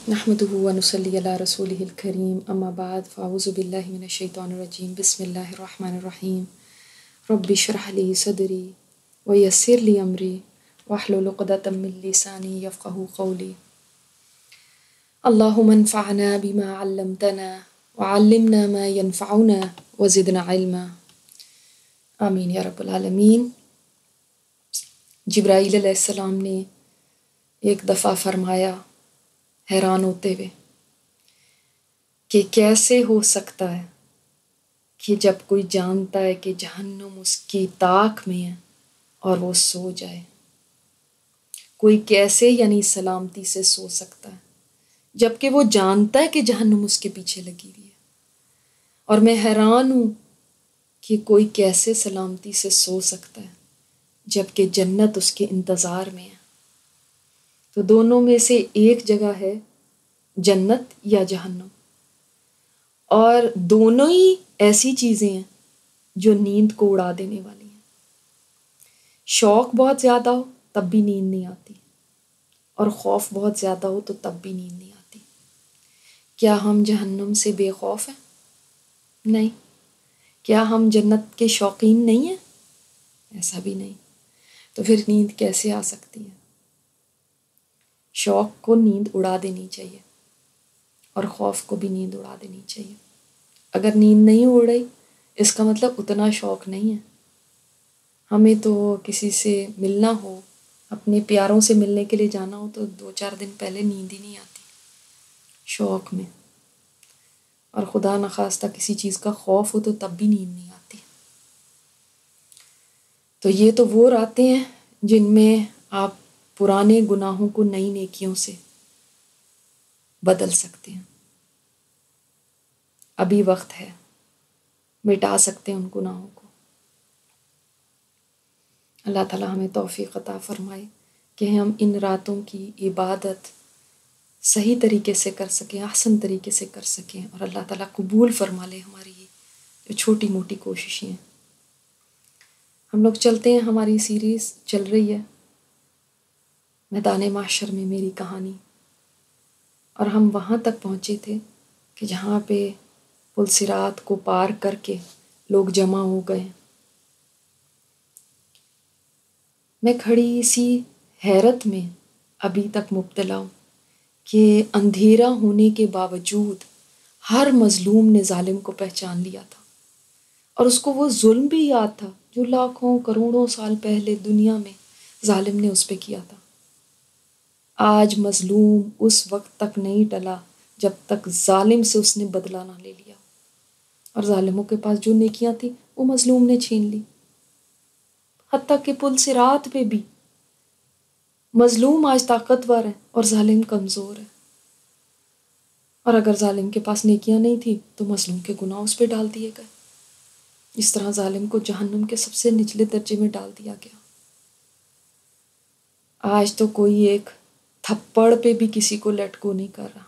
نحمده ونصلي على رسوله الكريم اما بعد فاعوذ بالله من الشيطان الرجيم بسم الله الرحمن الرحيم رب اشرح لي صدري ويسر لي امري واحلل عقدة من لساني يفقهوا قولي اللهم انفعنا بما علمتنا وعلمنا ما ينفعنا وزدنا علما آمین یا رب العالمین۔ جبرائیل علیہ السلام نے ایک دفعہ فرمایا حیران ہوتے ہوئے کہ کیسے ہو سکتا ہے کہ جب کوئی جانتا ہے کہ جہنم اس کی طاق میں ہے اور وہ سو جائے، کوئی کیسے یعنی سلامتی سے سو سکتا ہے جب کہ وہ جانتا ہے کہ جہنم اس کے پیچھے لگی ہوئی ہے۔ اور میں حیران ہوں کہ کوئی کیسے سلامتی سے سو سکتا ہے جب کہ جنت اس کے انتظار میں ہے۔ تو دونوں میں سے ایک جگہ ہے جنت یا جہنم، اور دونوں ہی ایسی چیزیں ہیں جو نیند کو اڑا دینے والی ہیں۔ شوق بہت زیادہ ہو تب بھی نیند نہیں آتی، اور خوف بہت زیادہ ہو تو تب بھی نیند نہیں آتی۔ کیا ہم جہنم سے بے خوف ہیں؟ نہیں۔ کیا ہم جنت کے شوقین نہیں ہیں؟ ایسا بھی نہیں۔ تو پھر نیند کیسے آ سکتی ہے؟ شوق کو نیند اڑا دینی چاہیے اور خوف کو بھی نیند اڑا دینی چاہیے۔ اگر نیند نہیں اڑ رہی اس کا مطلب اتنا شوق نہیں ہے۔ ہمیں تو کسی سے ملنا ہو، اپنے پیاروں سے ملنے کے لیے جانا ہو تو 2-4 دن پہلے نیند ہی نہیں آتی شوق میں، اور خدا نخواستہ کسی چیز کا خوف ہو تو تب بھی نیند نہیں آتی۔ تو یہ تو وہ راتیں ہیں جن میں آپ پرانے گناہوں کو نئی نیکیوں سے بدل سکتے ہیں۔ ابھی وقت ہے، مٹا سکتے ہیں ان گناہوں کو۔ اللہ تعالیٰ ہمیں توفیق عطا فرمائے کہ ہم ان راتوں کی عبادت صحیح طریقے سے کر سکیں، احسن طریقے سے کر سکیں، اور اللہ تعالیٰ قبول فرما لے ہماری جو چھوٹی موٹی کوششیں ہیں۔ ہم لوگ چلتے ہیں، ہماری سیریز چل رہی ہے میدان محشر میں میری کہانی، اور ہم وہاں تک پہنچے تھے کہ جہاں پہ پل صراط کو پار کر کے لوگ جمع ہو گئے۔ میں کھڑی اسی حیرت میں ابھی تک مبتلا ہوں کہ اندھیرا ہونے کے باوجود ہر مظلوم نے ظالم کو پہچان لیا تھا، اور اس کو وہ ظلم بھی یاد تھا جو لاکھوں کروڑوں سال پہلے دنیا میں ظالم نے اس پہ کیا تھا۔ آج مظلوم اس وقت تک نہیں ٹلا جب تک ظالم سے اس نے بدلہ نہ لے لیا، اور ظالموں کے پاس جو نیکیاں تھیں وہ مظلوم نے چھین لی۔ حتیٰ کہ پل صراط پہ بھی مظلوم آج طاقتور ہے اور ظالم کمزور ہے، اور اگر ظالم کے پاس نیکیاں نہیں تھی تو مظلوم کے گناہ اس پہ ڈال دیے گئے۔ اس طرح ظالم کو جہنم کے سب سے نچلے درجے میں ڈال دیا گیا۔ آج تو کوئی ایک تھپڑ پہ بھی کسی کو لیٹ گو نہیں کر رہا،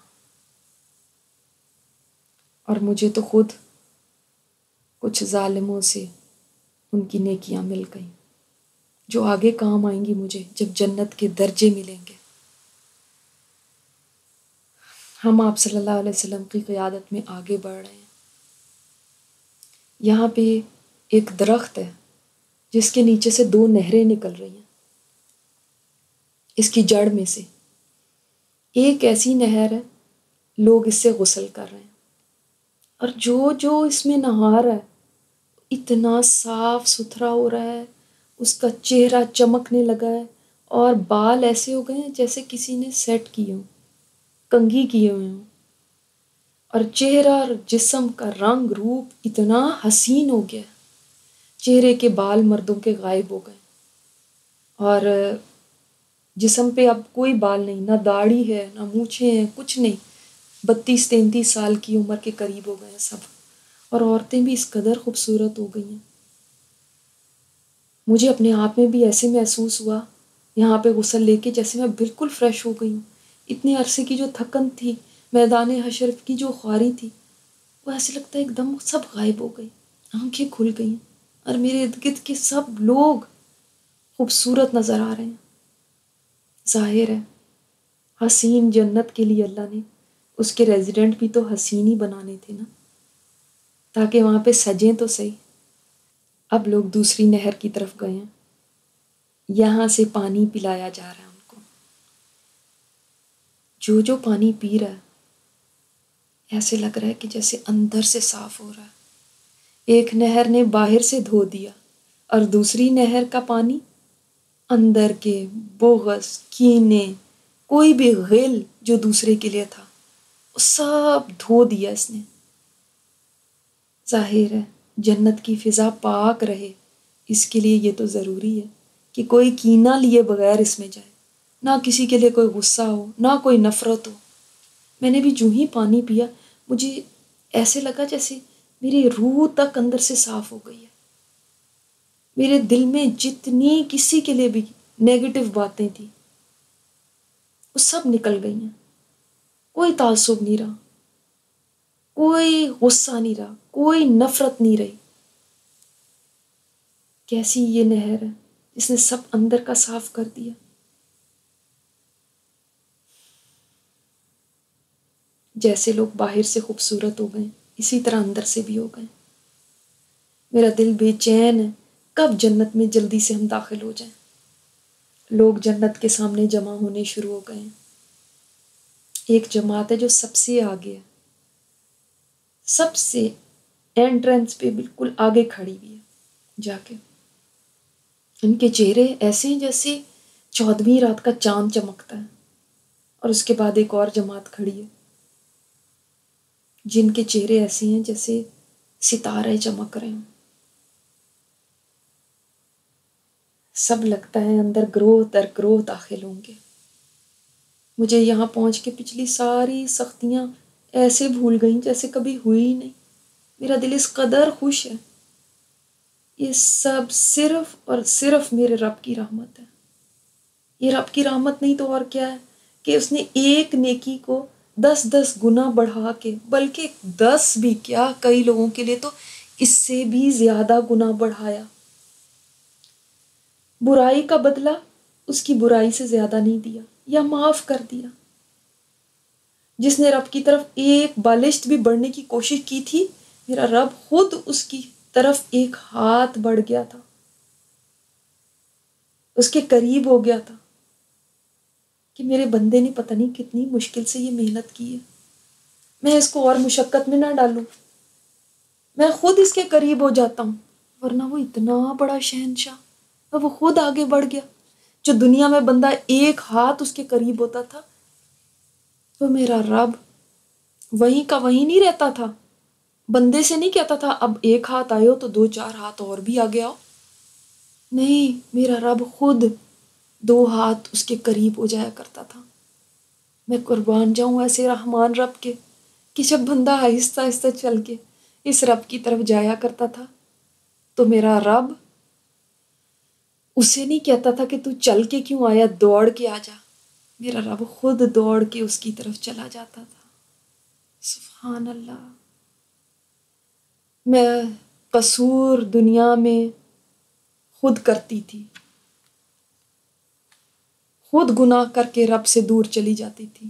اور مجھے تو خود کچھ ظالموں سے ان کی نیکیاں مل گئیں جو آگے کام آئیں گی مجھے جب جنت کے درجے ملیں گے۔ ہم آپ صلی اللہ علیہ وسلم کی قیادت میں آگے بڑھ رہے ہیں۔ یہاں پہ ایک درخت ہے جس کے نیچے سے 2 نہریں نکل رہی ہیں۔ اس کی جڑ میں سے ایک ایسی نہر ہے لوگ اس سے غسل کر رہے ہیں، اور جو اس میں نہا رہا ہے اتنا صاف ستھرا ہو رہا ہے، اس کا چہرہ چمکنے لگا ہے، اور بال ایسے ہو گئے ہیں جیسے کسی نے سیٹ کیے ہوں، کنگھی کیے ہوئے ہوں، اور چہرہ اور جسم کا رنگ روپ اتنا حسین ہو گیا، چہرے کے بال مردوں کے غائب ہو گئے، اور جسم پہ اب کوئی بال نہیں، نہ داڑھی ہے نہ مونچھیں ہیں، کچھ نہیں۔ 32-33 سال کی عمر کے قریب ہو گئے ہیں سب، اور عورتیں بھی اس قدر خوبصورت ہو گئی ہیں۔ مجھے اپنے آپ میں بھی ایسے محسوس ہوا یہاں پہ غسل لے کے جیسے میں بالکل فریش ہو گئی ہوں۔ اتنے عرصے کی جو تھکن تھی، میدان حشر کی جو خواری تھی، وہ ایسے لگتا ہے ایک دم سب غائب ہو گئی، آنکھیں کھل گئی ہیں، اور میرے ارد گرد کے سب لوگ خوبصورت نظر آ رہے ہیں۔ ظاہر ہے حسین جنت کے لیے اللہ نے اس کے ریزیڈنٹ بھی تو حسین ہی بنانے تھے نا، تاکہ وہاں پہ سجیں تو صحیح۔ اب لوگ دوسری نہر کی طرف گئے ہیں، یہاں سے پانی پلایا جا رہا ہے ان کو۔ جو جو پانی پی رہا ہے ایسے لگ رہا ہے کہ جیسے اندر سے صاف ہو رہا ہے۔ ایک نہر نے باہر سے دھو دیا اور دوسری نہر کا پانی اندر کے بغض، کینے، کوئی بھی غل جو دوسرے کے لیے تھا وہ سب دھو دیا اس نے۔ ظاہر ہے جنت کی فضا پاک رہے، اس کے لیے یہ تو ضروری ہے کہ کوئی کینہ لیے بغیر اس میں جائے، نہ کسی کے لیے کوئی غصہ ہو، نہ کوئی نفرت ہو۔ میں نے بھی جو ہی پانی پیا مجھے ایسے لگا جیسے میری روح تک اندر سے صاف ہو گئی ہے۔ میرے دل میں جتنی کسی کے لیے بھی نیگیٹو باتیں تھیں وہ سب نکل گئی ہیں۔ کوئی تعصب نہیں رہا، کوئی غصہ نہیں رہا، کوئی نفرت نہیں رہی۔ کیسی یہ نہر ہے جس نے سب اندر کا صاف کر دیا۔ جیسے لوگ باہر سے خوبصورت ہو گئے اسی طرح اندر سے بھی ہو گئے۔ میرا دل بے چین ہے کب جنت میں جلدی سے ہم داخل ہو جائیں۔ لوگ جنت کے سامنے جمع ہونے شروع ہو گئے ہیں۔ ایک جماعت ہے جو سب سے آگے ہے، سب سے انٹرنس پہ بالکل آگے کھڑی ہوئی ہے جا کے۔ ان کے چہرے ایسے ہیں جیسے 14ویں رات کا چاند چمکتا ہے، اور اس کے بعد ایک اور جماعت کھڑی ہے جن کے چہرے ایسے ہیں جیسے ستارے چمک رہے ہیں۔ سب لگتا ہے اندر گروہ در گروہ داخل ہوں گے۔ مجھے یہاں پہنچ کے پچھلی ساری سختیاں ایسے بھول گئیں جیسے کبھی ہوئی ہی نہیں۔ میرا دل اس قدر خوش ہے۔ یہ سب صرف اور صرف میرے رب کی رحمت ہے۔ یہ رب کی رحمت نہیں تو اور کیا ہے کہ اس نے ایک نیکی کو 10 گنا بڑھا کے، بلکہ 10 بھی کیا، کئی لوگوں کے لیے تو اس سے بھی زیادہ گنا بڑھایا۔ برائی کا بدلہ اس کی برائی سے زیادہ نہیں دیا یا معاف کر دیا۔ جس نے رب کی طرف ایک بالشت بھی بڑھنے کی کوشش کی تھی، میرا رب خود اس کی طرف ایک ہاتھ بڑھ گیا تھا، اس کے قریب ہو گیا تھا کہ میرے بندے نے پتہ نہیں کتنی مشکل سے یہ محنت کی ہے، میں اس کو اور مشقت میں نہ ڈالوں، میں خود اس کے قریب ہو جاتا ہوں۔ ورنہ وہ اتنا بڑا شہنشاہ، وہ خود آگے بڑھ گیا۔ جو دنیا میں بندہ ایک ہاتھ اس کے قریب ہوتا تھا، تو میرا رب وہیں کا وہیں نہیں رہتا تھا، بندے سے نہیں کہتا تھا اب ایک ہاتھ آئے ہو تو 2-4 ہاتھ اور بھی آگے آؤ۔ نہیں، میرا رب خود 2 ہاتھ اس کے قریب ہو جایا کرتا تھا۔ میں قربان جاؤں ایسے رحمان رب کے کہ جب بندہ آہستہ آہستہ چل کے اس رب کی طرف جایا کرتا تھا تو میرا رب اسے نہیں کہتا تھا کہ تو چل کے کیوں آیا، دوڑ کے آ جا۔ میرا رب خود دوڑ کے اس کی طرف چلا جاتا تھا۔ سبحان اللہ۔ میں قصور دنیا میں خود کرتی تھی، خود گناہ کر کے رب سے دور چلی جاتی تھی۔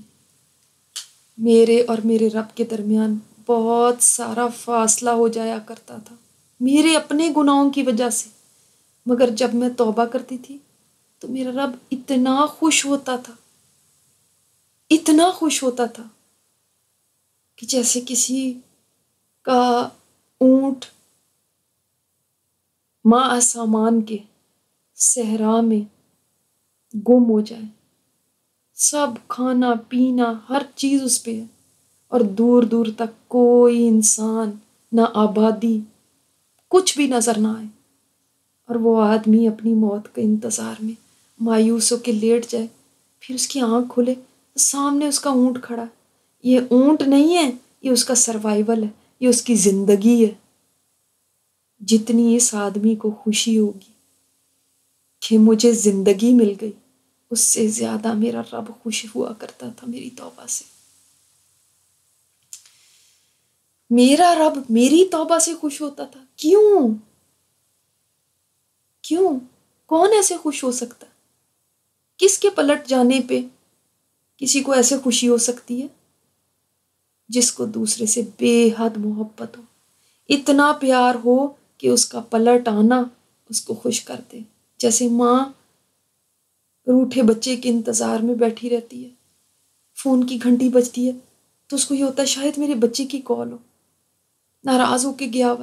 میرے اور میرے رب کے درمیان بہت سارا فاصلہ ہو جایا کرتا تھا میرے اپنے گناہوں کی وجہ سے، مگر جب میں توبہ کرتی تھی تو میرا رب اتنا خوش ہوتا تھا، اتنا خوش ہوتا تھا کہ جیسے کسی کا اونٹ ماء سامان کے صحرا میں گم ہو جائے، سب کھانا پینا ہر چیز اس پہ ہے، اور دور دور تک کوئی انسان نہ آبادی کچھ بھی نظر نہ آئے، اور وہ آدمی اپنی موت کے انتظار میں مایوس ہو کے لیٹ جائے، پھر اس کی آنکھ کھلے تو سامنے اس کا اونٹ کھڑا ہے۔ یہ اونٹ نہیں ہے، یہ اس کا سروائیول ہے، یہ اس کی زندگی ہے۔ جتنی اس آدمی کو خوشی ہوگی کہ مجھے زندگی مل گئی، اس سے زیادہ میرا رب خوش ہوا کرتا تھا میری توبہ سے۔ میرا رب میری توبہ سے خوش ہوتا تھا۔ کیوں؟ کیوں؟ کون ایسے خوش ہو سکتا ہے؟ کس کے پلٹ جانے پہ کسی کو ایسے خوشی ہو سکتی ہے جس کو دوسرے سے بے حد محبت ہو، اتنا پیار ہو کہ اس کا پلٹ آنا اس کو خوش کر دے. جیسے ماں روٹھے بچے کے انتظار میں بیٹھی رہتی ہے، فون کی گھنٹی بجتی ہے تو اس کو یہ ہوتا ہے شاید میرے بچے کی کال ہو، ناراض ہو کے گیا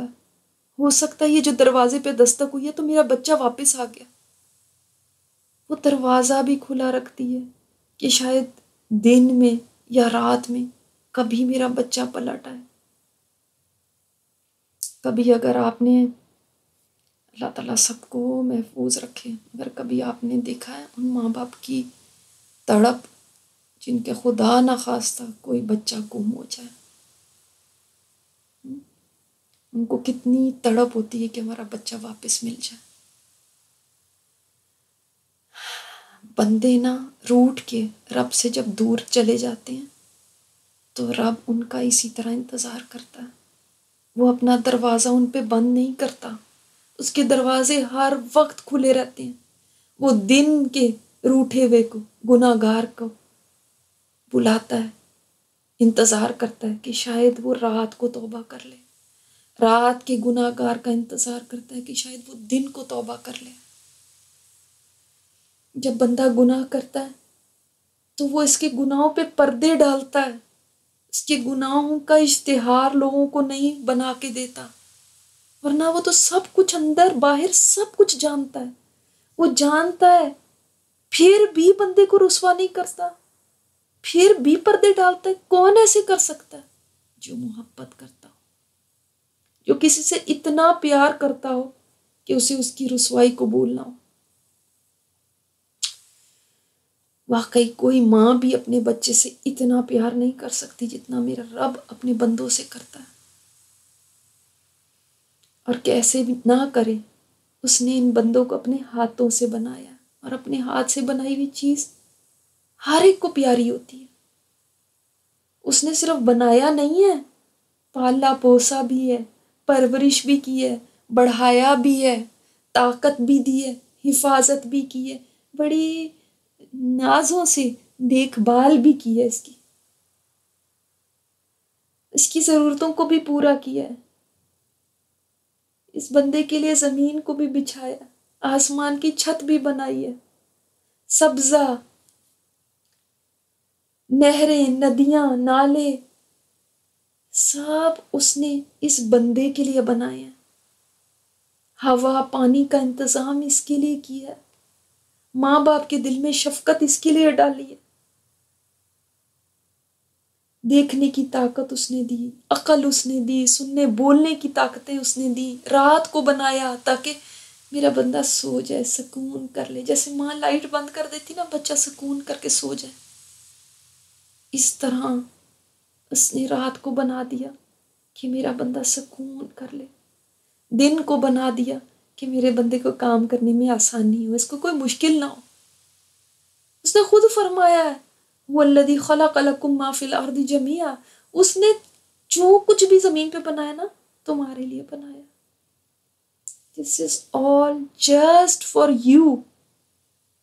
ہو سکتا ہے یہ جو دروازے پہ دستک ہوئی ہے تو میرا بچہ واپس آ گیا. وہ دروازہ بھی کھلا رکھتی ہے کہ شاید دن میں یا رات میں کبھی میرا بچہ پلٹ آئے. کبھی اگر آپ نے، اللہ تعالیٰ سب کو محفوظ رکھے، اگر کبھی آپ نے دیکھا ہے ان ماں باپ کی تڑپ جن کے خدا نخواستہ کوئی بچہ گم ہو جائے، ان کو کتنی تڑپ ہوتی ہے کہ ہمارا بچہ واپس مل جائے. بندے نا روٹھ کے رب سے جب دور چلے جاتے ہیں تو رب ان کا اسی طرح انتظار کرتا ہے. وہ اپنا دروازہ ان پہ بند نہیں کرتا، اس کے دروازے ہر وقت کھلے رہتے ہیں. وہ دن کے روٹھے ہوئے کو، گناہ گار کو بلاتا ہے، انتظار کرتا ہے کہ شاید وہ رات کو توبہ کر لے. رات کے گناہ گار کا انتظار کرتا ہے کہ شاید وہ دن کو توبہ کر لے. جب بندہ گناہ کرتا ہے تو وہ اس کے گناہوں پہ پردے ڈالتا ہے، اس کے گناہوں کا اشتہار لوگوں کو نہیں بنا کے دیتا، ورنہ وہ تو سب کچھ اندر باہر سب کچھ جانتا ہے. وہ جانتا ہے پھر بھی بندے کو رسوا نہیں کرتا، پھر بھی پردے ڈالتا ہے. کون ایسے کر سکتا ہے؟ جو محبت کرتا ہو، جو کسی سے اتنا پیار کرتا ہو کہ اسے اس کی رسوائی قبول نہ ہو. واقعی کوئی ماں بھی اپنے بچے سے اتنا پیار نہیں کر سکتی جتنا میرا رب اپنے بندوں سے کرتا ہے. اور کیسے بھی نہ کرے، اس نے ان بندوں کو اپنے ہاتھوں سے بنایا، اور اپنے ہاتھ سے بنائی ہوئی چیز ہر ایک کو پیاری ہوتی ہے. اس نے صرف بنایا نہیں ہے، پالا پوسا بھی ہے، پرورش بھی کی ہے، بڑھایا بھی ہے، طاقت بھی دی ہے، حفاظت بھی کی ہے، بڑی نازوں سے دیکھ بھال بھی کی ہے، اس کی ضرورتوں کو بھی پورا کیا ہے. اس بندے کے لیے زمین کو بھی بچھایا، آسمان کی چھت بھی بنائی ہے، سبزہ، نہریں، ندیاں، نالے، سب اس نے اس بندے کے لیے بنائے ہیں. ہوا پانی کا انتظام اس کے لیے کیا ہے. ماں باپ کے دل میں شفقت اس کے لیے ڈالی ہے. دیکھنے کی طاقت اس نے دی، عقل اس نے دی، سننے بولنے کی طاقتیں اس نے دی. رات کو بنایا تاکہ میرا بندہ سو جائے، سکون کر لے. جیسے ماں لائٹ بند کر دیتی نا، بچہ سکون کر کے سو جائے، اس طرح اس نے رات کو بنا دیا کہ میرا بندہ سکون کر لے. دن کو بنا دیا کہ میرے بندے کو کام کرنے میں آسانی ہو، اس کو کوئی مشکل نہ ہو. اس نے خود فرمایا ہے وَالَّذِي خَلَقَ لَكُم مَّا فِي الْأَرْضِ جَمِيعًا، اس نے جو کچھ بھی زمین پہ بنایا نا تمہارے لیے بنایا. This is all just for you.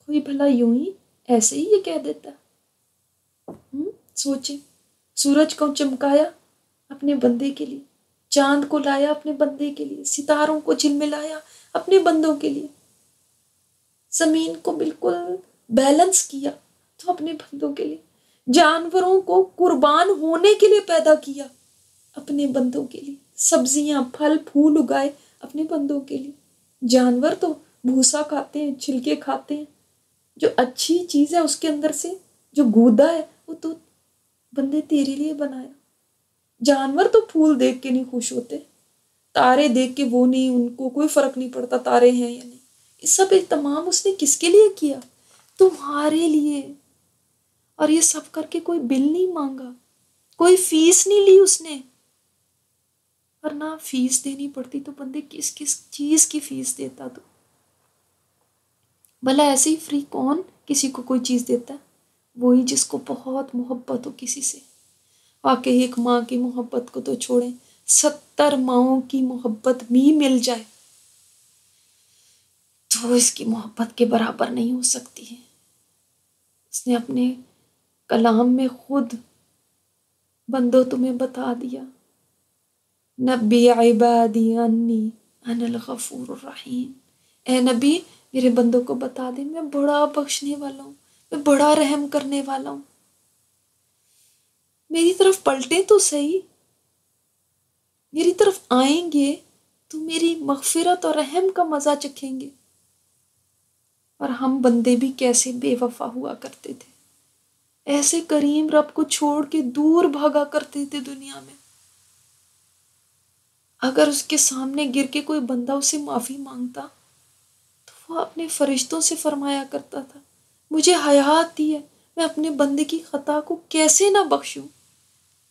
کوئی بھلا یوں ہی ایسے ہی یہ کہہ دیتا ہے؟ سوچیں، سورج کو چمکایا اپنے بندے کے لیے، چاند کو لایا اپنے بندے کے لیے، ستاروں کو جھلملایا اپنے بندوں کے لیے، زمین کو بالکل بیلنس کیا تو اپنے بندوں کے لیے، جانوروں کو قربان ہونے کے لیے پیدا کیا اپنے بندوں کے لیے، سبزیاں پھل پھول اگائے اپنے بندوں کے لیے. جانور تو بھوسا کھاتے ہیں، چھلکے کھاتے ہیں، جو اچھی چیز ہے اس کے اندر سے جو گودا ہے وہ تو بندے تیرے لیے بنایا. جانور تو پھول دیکھ کے نہیں خوش ہوتے، تارے دیکھ کے وہ نہیں، ان کو کوئی فرق نہیں پڑتا تارے ہیں یا نہیں. یہ سب اہتمام اس نے کس کے لیے کیا؟ تمہارے لیے. اور یہ سب کر کے کوئی بل نہیں مانگا، کوئی فیس نہیں لی اس نے. ورنہ فیس دینی پڑتی تو بندے کس کس چیز کی فیس دیتا. تو بھلا ایسے ہی فری کون کسی کو کوئی چیز دیتا ہے؟ وہی جس کو بہت محبت ہو کسی سے. واقعی ایک ماں کی محبت کو تو چھوڑیں، 70 ماؤں کی محبت بھی مل جائے تو اس کی محبت کے برابر نہیں ہو سکتی ہے. اس نے اپنے کلام میں خود بندو تمہیں بتا دیا، نبی عبادی انی انا الغفور الرحیم، اے نبی میرے بندوں کو بتا دے میں بڑا بخشنے والا ہوں، میں بڑا رحم کرنے والا ہوں، میری طرف پلٹیں تو صحیح، میری طرف آئیں گے تو میری مغفرت اور رحم کا مزہ چکھیں گے۔ اور ہم بندے بھی کیسے بے وفا ہوا کرتے تھے، ایسے کریم رب کو چھوڑ کے دور بھاگا کرتے تھے دنیا میں۔ اگر اس کے سامنے گر کے کوئی بندہ اسے معافی مانگتا تو وہ اپنے فرشتوں سے فرمایا کرتا تھا مجھے حیات دی ہے، میں اپنے بندے کی خطا کو کیسے نہ بخشوں،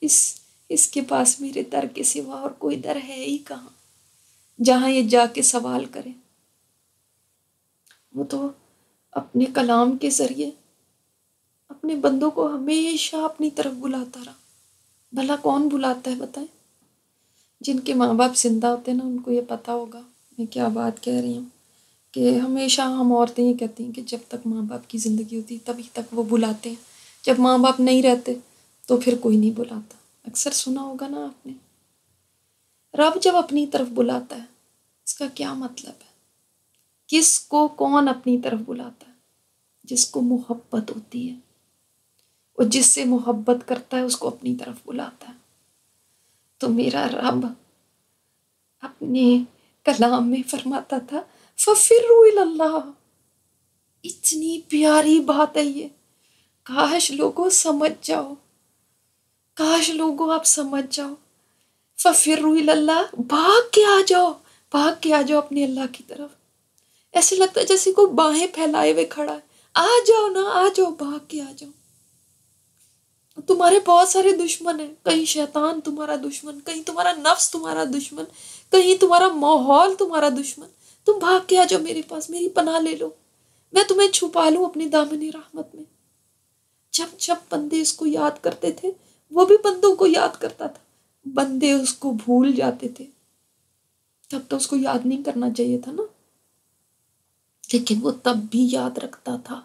اس کے پاس میرے در کے سوا اور کوئی در ہے ہی کہاں جہاں یہ جا کے سوال کرے۔ وہ تو اپنے کلام کے ذریعے اپنے بندوں کو ہمیشہ اپنی طرف بلاتا رہا۔ بھلا کون بلاتا ہے بتائیں؟ جن کے ماں باپ زندہ ہوتے ہیں نا، ان کو یہ پتا ہوگا میں کیا بات کہہ رہی ہوں، کہ ہمیشہ ہم عورتیں یہ کہتی ہیں کہ جب تک ماں باپ کی زندگی ہوتی تبھی تک وہ بلاتے ہیں، جب ماں باپ نہیں رہتے تو پھر کوئی نہیں بلاتا۔ اکثر سنا ہوگا نا آپ نے۔ رب جب اپنی طرف بلاتا ہے اس کا کیا مطلب ہے؟ کس کو کون اپنی طرف بلاتا ہے؟ جس کو محبت ہوتی ہے، اور جس سے محبت کرتا ہے اس کو اپنی طرف بلاتا ہے۔ تو میرا رب اپنے کلام میں فرماتا تھا فَفِرُّوا إِلَى اللَّهِ، اتنی پیاری بات ہے یہ، کاش لوگوں سمجھ جاؤ، کاش لوگوں آپ سمجھ جاؤ۔ فَفِرُّوا إِلَى اللَّهِ، بھاگ کے آ جاؤ اپنے اللہ کی طرف۔ ایسے لگتا ہے جیسے کوئی باہیں پھیلائے ہوئے کھڑا ہے، آ جاؤ نا، آ جاؤ، بھاگ کے آ جاؤ۔ تمہارے بہت سارے دشمن ہیں، کہیں شیطان تمہارا دشمن، کہیں تمہارا نفس تمہارا دشمن، کہیں تمہارا ماحول تمہارا دشمن، تم بھاگ کے آ جاؤ میرے پاس، میری پناہ لے لو، میں تمہیں چھپا لوں اپنی دامن رحمت میں۔ جب جب بندے اس کو یاد کرتے تھے وہ بھی بندوں کو یاد کرتا تھا، بندے اس کو بھول جاتے تھے تب تو اس کو یاد نہیں کرنا چاہیے تھا نا، لیکن وہ تب بھی یاد رکھتا تھا۔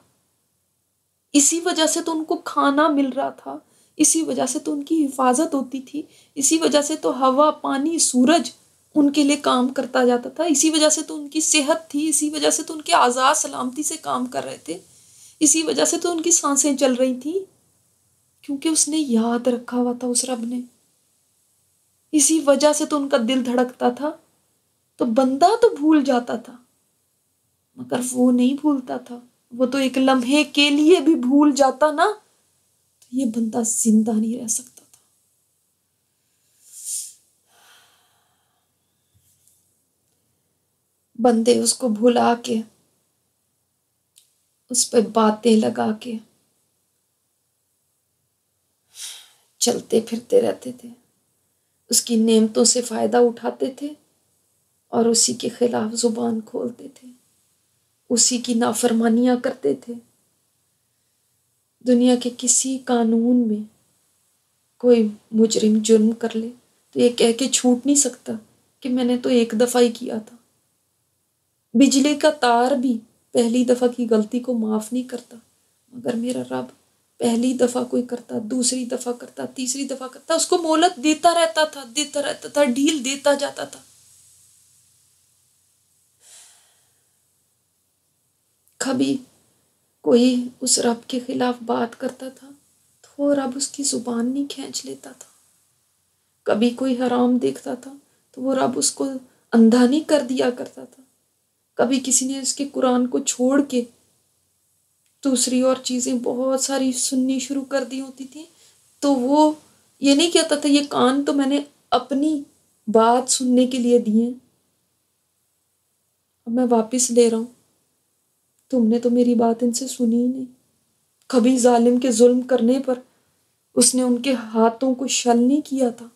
اسی وجہ سے تو ان کو کھانا مل رہا تھا، اسی وجہ سے تو ان کی حفاظت ہوتی تھی، اسی وجہ سے تو ہوا، پانی، سورج ان کے لیے کام کرتا جاتا تھا، اسی وجہ سے تو ان کی صحت تھی، اسی وجہ سے تو ان کے اعضاء سلامتی سے کام کر رہے تھے، اسی وجہ سے تو ان کی سانسیں چل رہی تھیں، کیونکہ اس نے یاد رکھا ہوا تھا، اس رب نے۔ اسی وجہ سے تو ان کا دل دھڑکتا تھا۔ تو بندہ تو بھول جاتا تھا مگر وہ نہیں بھولتا تھا، وہ تو ایک لمحے کے لیے بھی بھول جاتا نا تو یہ بندہ زندہ نہیں رہ سکتا تھا۔ بندے اس کو بھلا کے، اس پہ باتیں لگا کے چلتے پھرتے رہتے تھے، اس کی نعمتوں سے فائدہ اٹھاتے تھے اور اسی کے خلاف زبان کھولتے تھے، اسی کی نافرمانیاں کرتے تھے۔ دنیا کے کسی قانون میں کوئی مجرم جرم کر لے تو یہ کہہ کے چھوٹ نہیں سکتا کہ میں نے تو ایک دفعہ ہی کیا تھا۔ بجلی کا تار بھی پہلی دفعہ کی غلطی کو معاف نہیں کرتا، مگر میرا رب پہلی دفعہ کوئی کرتا، دوسری دفعہ کرتا، تیسری دفعہ کرتا، اس کو مہلت دیتا رہتا تھا، ڈھیل دیتا جاتا تھا۔ کبھی کوئی اس رب کے خلاف بات کرتا تھا تو وہ رب اس کی زبان نہیں کھینچ لیتا تھا، کبھی کوئی حرام دیکھتا تھا تو وہ رب اس کو اندھا نہیں کر دیا کرتا تھا، کبھی کسی نے اس کے قرآن کو چھوڑ کے دوسری اور چیزیں بہت ساری سننی شروع کر دی ہوتی تھیں تو وہ یہ نہیں کہتا تھا یہ کان تو میں نے اپنی بات سننے کے لیے دیے، اب میں واپس لے رہا ہوں، تم نے تو میری بات ان سے سنی ہی نہیں۔ کبھی ظالم کے ظلم کرنے پر اس نے ان کے ہاتھوں کو شل نہیں کیا تھا۔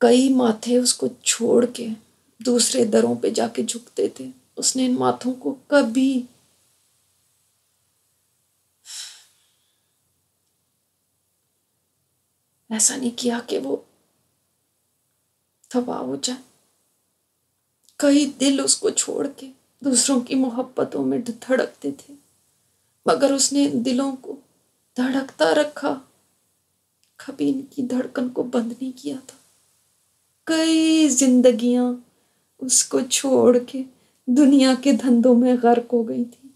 کئی ماتھے اس کو چھوڑ کے دوسرے دروں پہ جا کے جھکتے تھے، اس نے ان ماتھوں کو کبھی ایسا نہیں کیا کہ وہ تباہ ہو جائے۔ کئی دل اس کو چھوڑ کے دوسروں کی محبتوں میں دھڑکتے تھے، مگر اس نے ان دلوں کو دھڑکتا رکھا، کبھی ان کی دھڑکن کو بند نہیں کیا تھا۔ کئی زندگیاں اس کو چھوڑ کے دنیا کے دھندوں میں غرق ہو گئی تھی،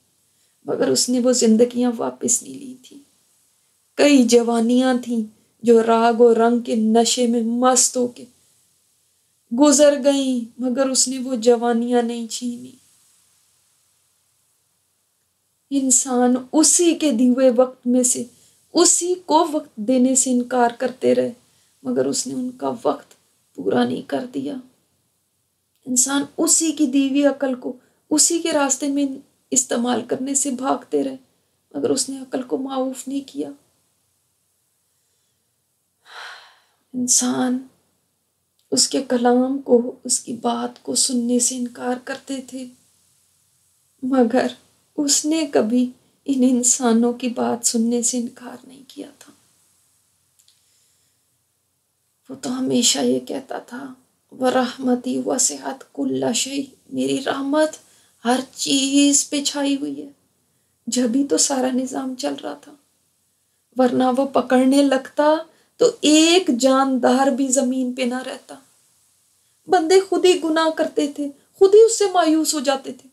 مگر اس نے وہ زندگیاں واپس نہیں لی تھی۔ کئی جوانیاں تھیں جو راگ و رنگ کے نشے میں مست ہو کے گزر گئیں، مگر اس نے وہ جوانیاں نہیں چھینی۔ انسان اسی کے دیے وقت میں سے اسی کو وقت دینے سے انکار کرتے رہے، مگر اس نے ان کا وقت پورا نہیں کر دیا۔ انسان اسی کی دی ہوئی عقل کو اسی کے راستے میں استعمال کرنے سے بھاگتے رہے، مگر اس نے عقل کو معاف نہیں کیا۔ انسان اس کے کلام کو، اس کی بات کو سننے سے انکار کرتے تھے، مگر اس نے کبھی ان انسانوں کی بات سننے سے انکار نہیں کیا تھا۔ وہ تو ہمیشہ یہ کہتا تھا، وَرَحْمَتِي وَسِعَتْ كُلَّ شَيْءٍ، میری رحمت ہر چیز پہ چھائی ہوئی ہے۔ جبھی تو سارا نظام چل رہا تھا، ورنہ وہ پکڑنے لگتا تو ایک جاندار بھی زمین پہ نہ رہتا۔ بندے خود ہی گناہ کرتے تھے، خود ہی اس سے مایوس ہو جاتے تھے،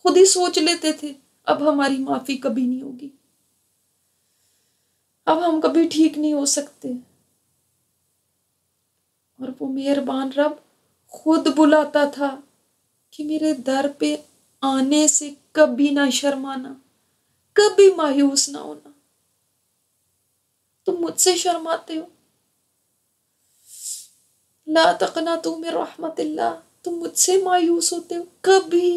خود ہی سوچ لیتے تھے اب ہماری معافی کبھی نہیں ہوگی، اب ہم کبھی ٹھیک نہیں ہو سکتے۔ اور وہ مہربان رب خود بلاتا تھا کہ میرے در پہ آنے سے کبھی نہ شرمانا، کبھی مایوس نہ ہونا۔ تم مجھ سے شرماتے ہو، لا تقنطوا من رحمت اللہ، تم مجھ سے مایوس ہوتے ہو، کبھی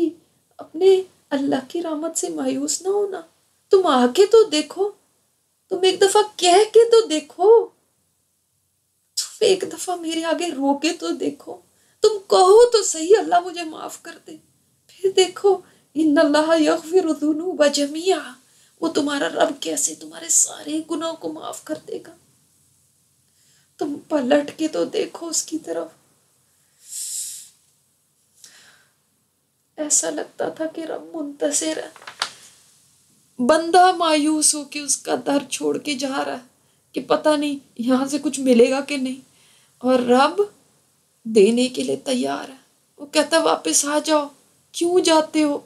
اپنے اللہ کی رحمت سے مایوس نہ ہونا۔ تم آ کے تو دیکھو، تم ایک دفعہ کہہ کے تو دیکھو، تم ایک دفعہ میرے آگے رو کے تو دیکھو، تم کہو تو صحیح اللہ مجھے معاف کر دے، پھر دیکھو ان اللہ یغفر الذنوب جميعا، وہ تمہارا رب کیسے تمہارے سارے گناہوں کو معاف کر دے گا۔ تم پلٹ کے تو دیکھو اس کی طرف۔ ایسا لگتا تھا کہ رب منتظر ہے، بندہ مایوس ہو کے اس کا در چھوڑ کے جا رہا ہے کہ پتہ نہیں یہاں سے کچھ ملے گا کہ نہیں، اور رب دینے کے لیے تیار ہے۔ وہ کہتا ہے واپس آ جاؤ، کیوں جاتے ہو،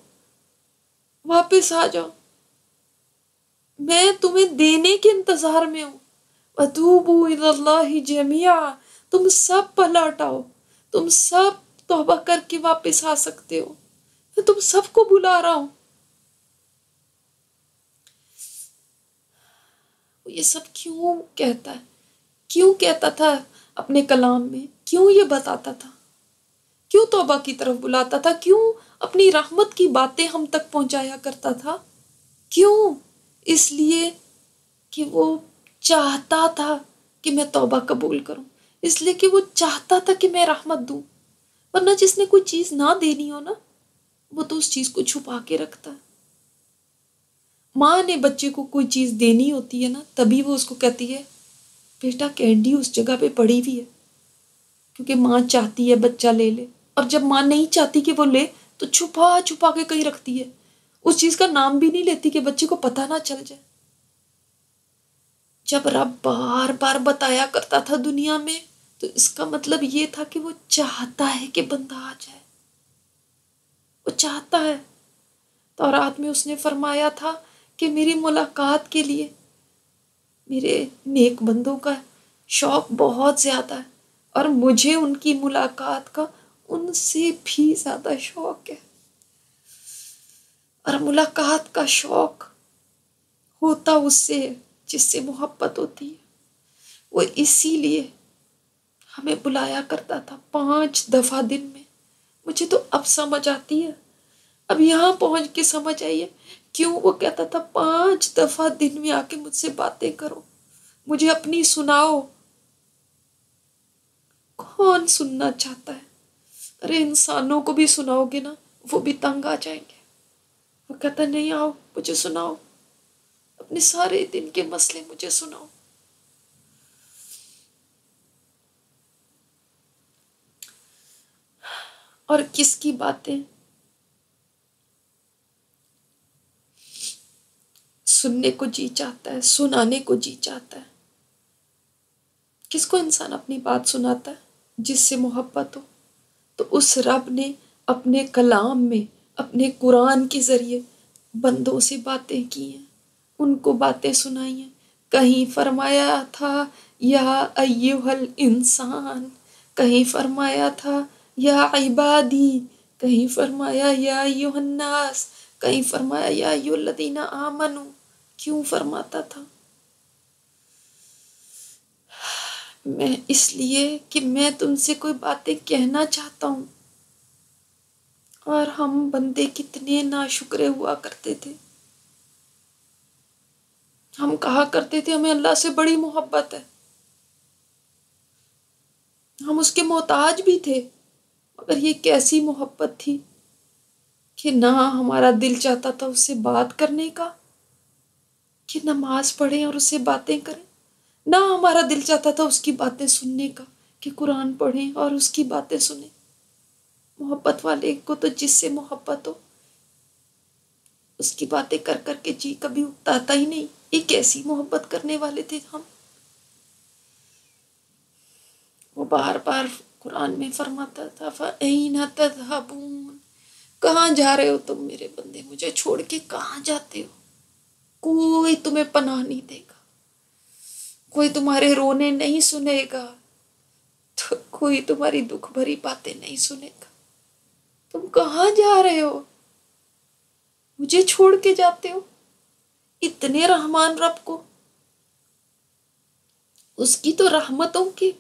واپس آ جاؤ، میں تمہیں دینے کے انتظار میں ہوں۔ وَتُوبُوا إِلَى اللَّهِ جَمِيعًا، تم سب پلٹ آؤ، تم سب توبہ کر کے واپس آ سکتے ہو، میں تم سب کو بلا رہا ہوں۔ وہ یہ سب کیوں کہتا ہے، کیوں کہتا تھا اپنے کلام میں، کیوں یہ بتاتا تھا، کیوں توبہ کی طرف بلاتا تھا، کیوں اپنی رحمت کی باتیں ہم تک پہنچایا کرتا تھا؟ کیوں؟ اس لیے کہ وہ چاہتا تھا کہ میں توبہ قبول کروں، اس لیے کہ وہ چاہتا تھا کہ میں رحمت دوں۔ ورنہ جس نے کوئی چیز نہ دینی ہو نا، وہ تو اس چیز کو چھپا کے رکھتا ہے۔ ماں نے بچے کو کوئی چیز دینی ہوتی ہے نا، تبھی وہ اس کو کہتی ہے بیٹا کینڈی اس جگہ پہ پڑی ہوئی ہے، کیونکہ ماں چاہتی ہے بچہ لے لے، اور جب ماں نہیں چاہتی کہ وہ لے تو چھپا چھپا کے کہیں رکھتی ہے، اس چیز کا نام بھی نہیں لیتی کہ بچے کو پتہ نہ چل جائے۔ جب رب بار بار بتایا کرتا تھا دنیا میں، تو اس کا مطلب یہ تھا کہ وہ چاہتا ہے کہ بندہ آ جائے، وہ چاہتا ہے۔ تورات میں اس نے فرمایا تھا کہ میری ملاقات کے لیے میرے نیک بندوں کا شوق بہت زیادہ ہے، اور مجھے ان کی ملاقات کا ان سے بھی زیادہ شوق ہے۔ اور ملاقات کا شوق ہوتا اس سے ہے جس سے محبت ہوتی ہے۔ وہ اسی لیے ہمیں بلایا کرتا تھا 5 دفعہ دن میں۔ مجھے تو اب سمجھ آتی ہے، اب یہاں پہنچ کے سمجھ آئی ہے کیوں وہ کہتا تھا 5 دفعہ دن میں آ کے مجھ سے باتیں کرو، مجھے اپنی سناؤ۔ کون سننا چاہتا ہے؟ ارے انسانوں کو بھی سناؤ گے نا، وہ بھی تنگ آ جائیں گے۔ وہ کہتا نہیں، آؤ مجھے سناؤ، اپنے سارے دن کے مسئلے مجھے سناؤ۔ اور کس کی باتیں؟ سننے کو جی چاہتا ہے، سنانے کو جی چاہتا ہے۔ کس کو انسان اپنی بات سناتا ہے؟ جس سے محبت ہو۔ تو اس رب نے اپنے کلام میں، اپنے قرآن کے ذریعے بندوں سے باتیں کی ہیں، ان کو باتیں سنائی ہیں۔ کہیں فرمایا تھا یا ایھا الانسان، کہیں فرمایا تھا یا عبادی، کہیں فرمایا یا ایھا الناس، کہیں فرمایا یا ایھا الذین آمنوا۔ کیوں فرماتا تھا؟ میں اس لیے کہ میں تم سے کوئی باتیں کہنا چاہتا ہوں۔ اور ہم بندے کتنے ناشکرے ہوا کرتے تھے۔ ہم کہا کرتے تھے ہمیں اللہ سے بڑی محبت ہے، ہم اس کے محتاج بھی تھے، مگر یہ کیسی محبت تھی کہ نہ ہمارا دل چاہتا تھا اس سے بات کرنے کا، کہ نماز پڑھیں اور اس سے باتیں کریں، نہ ہمارا دل چاہتا تھا اس کی باتیں سننے کا، کہ قرآن پڑھیں اور اس کی باتیں سنیں۔ محبت والے کو تو جس سے محبت ہو اس کی باتیں کر کر کے جی کبھی اکتاتا ہی نہیں۔ یہ کیسی محبت کرنے والے تھے ہم۔ وہ بار بار قرآن میں فرماتا تھا فَأَيْنَ تَذْهَبُونَ، کہاں جا رہے ہو تم میرے بندے، مجھے چھوڑ کے کہاں جاتے ہو؟ کوئی تمہیں پناہ نہیں دے گا، کوئی تمہارے رونے نہیں سنے گا، تو کوئی تمہاری دکھ بھری باتیں نہیں سنے گا۔ تم کہاں جا رہے ہو؟ مجھے چھوڑ کے جاتے ہو؟ اتنے رحمان رب کو، اس کی تو رحمتوں کے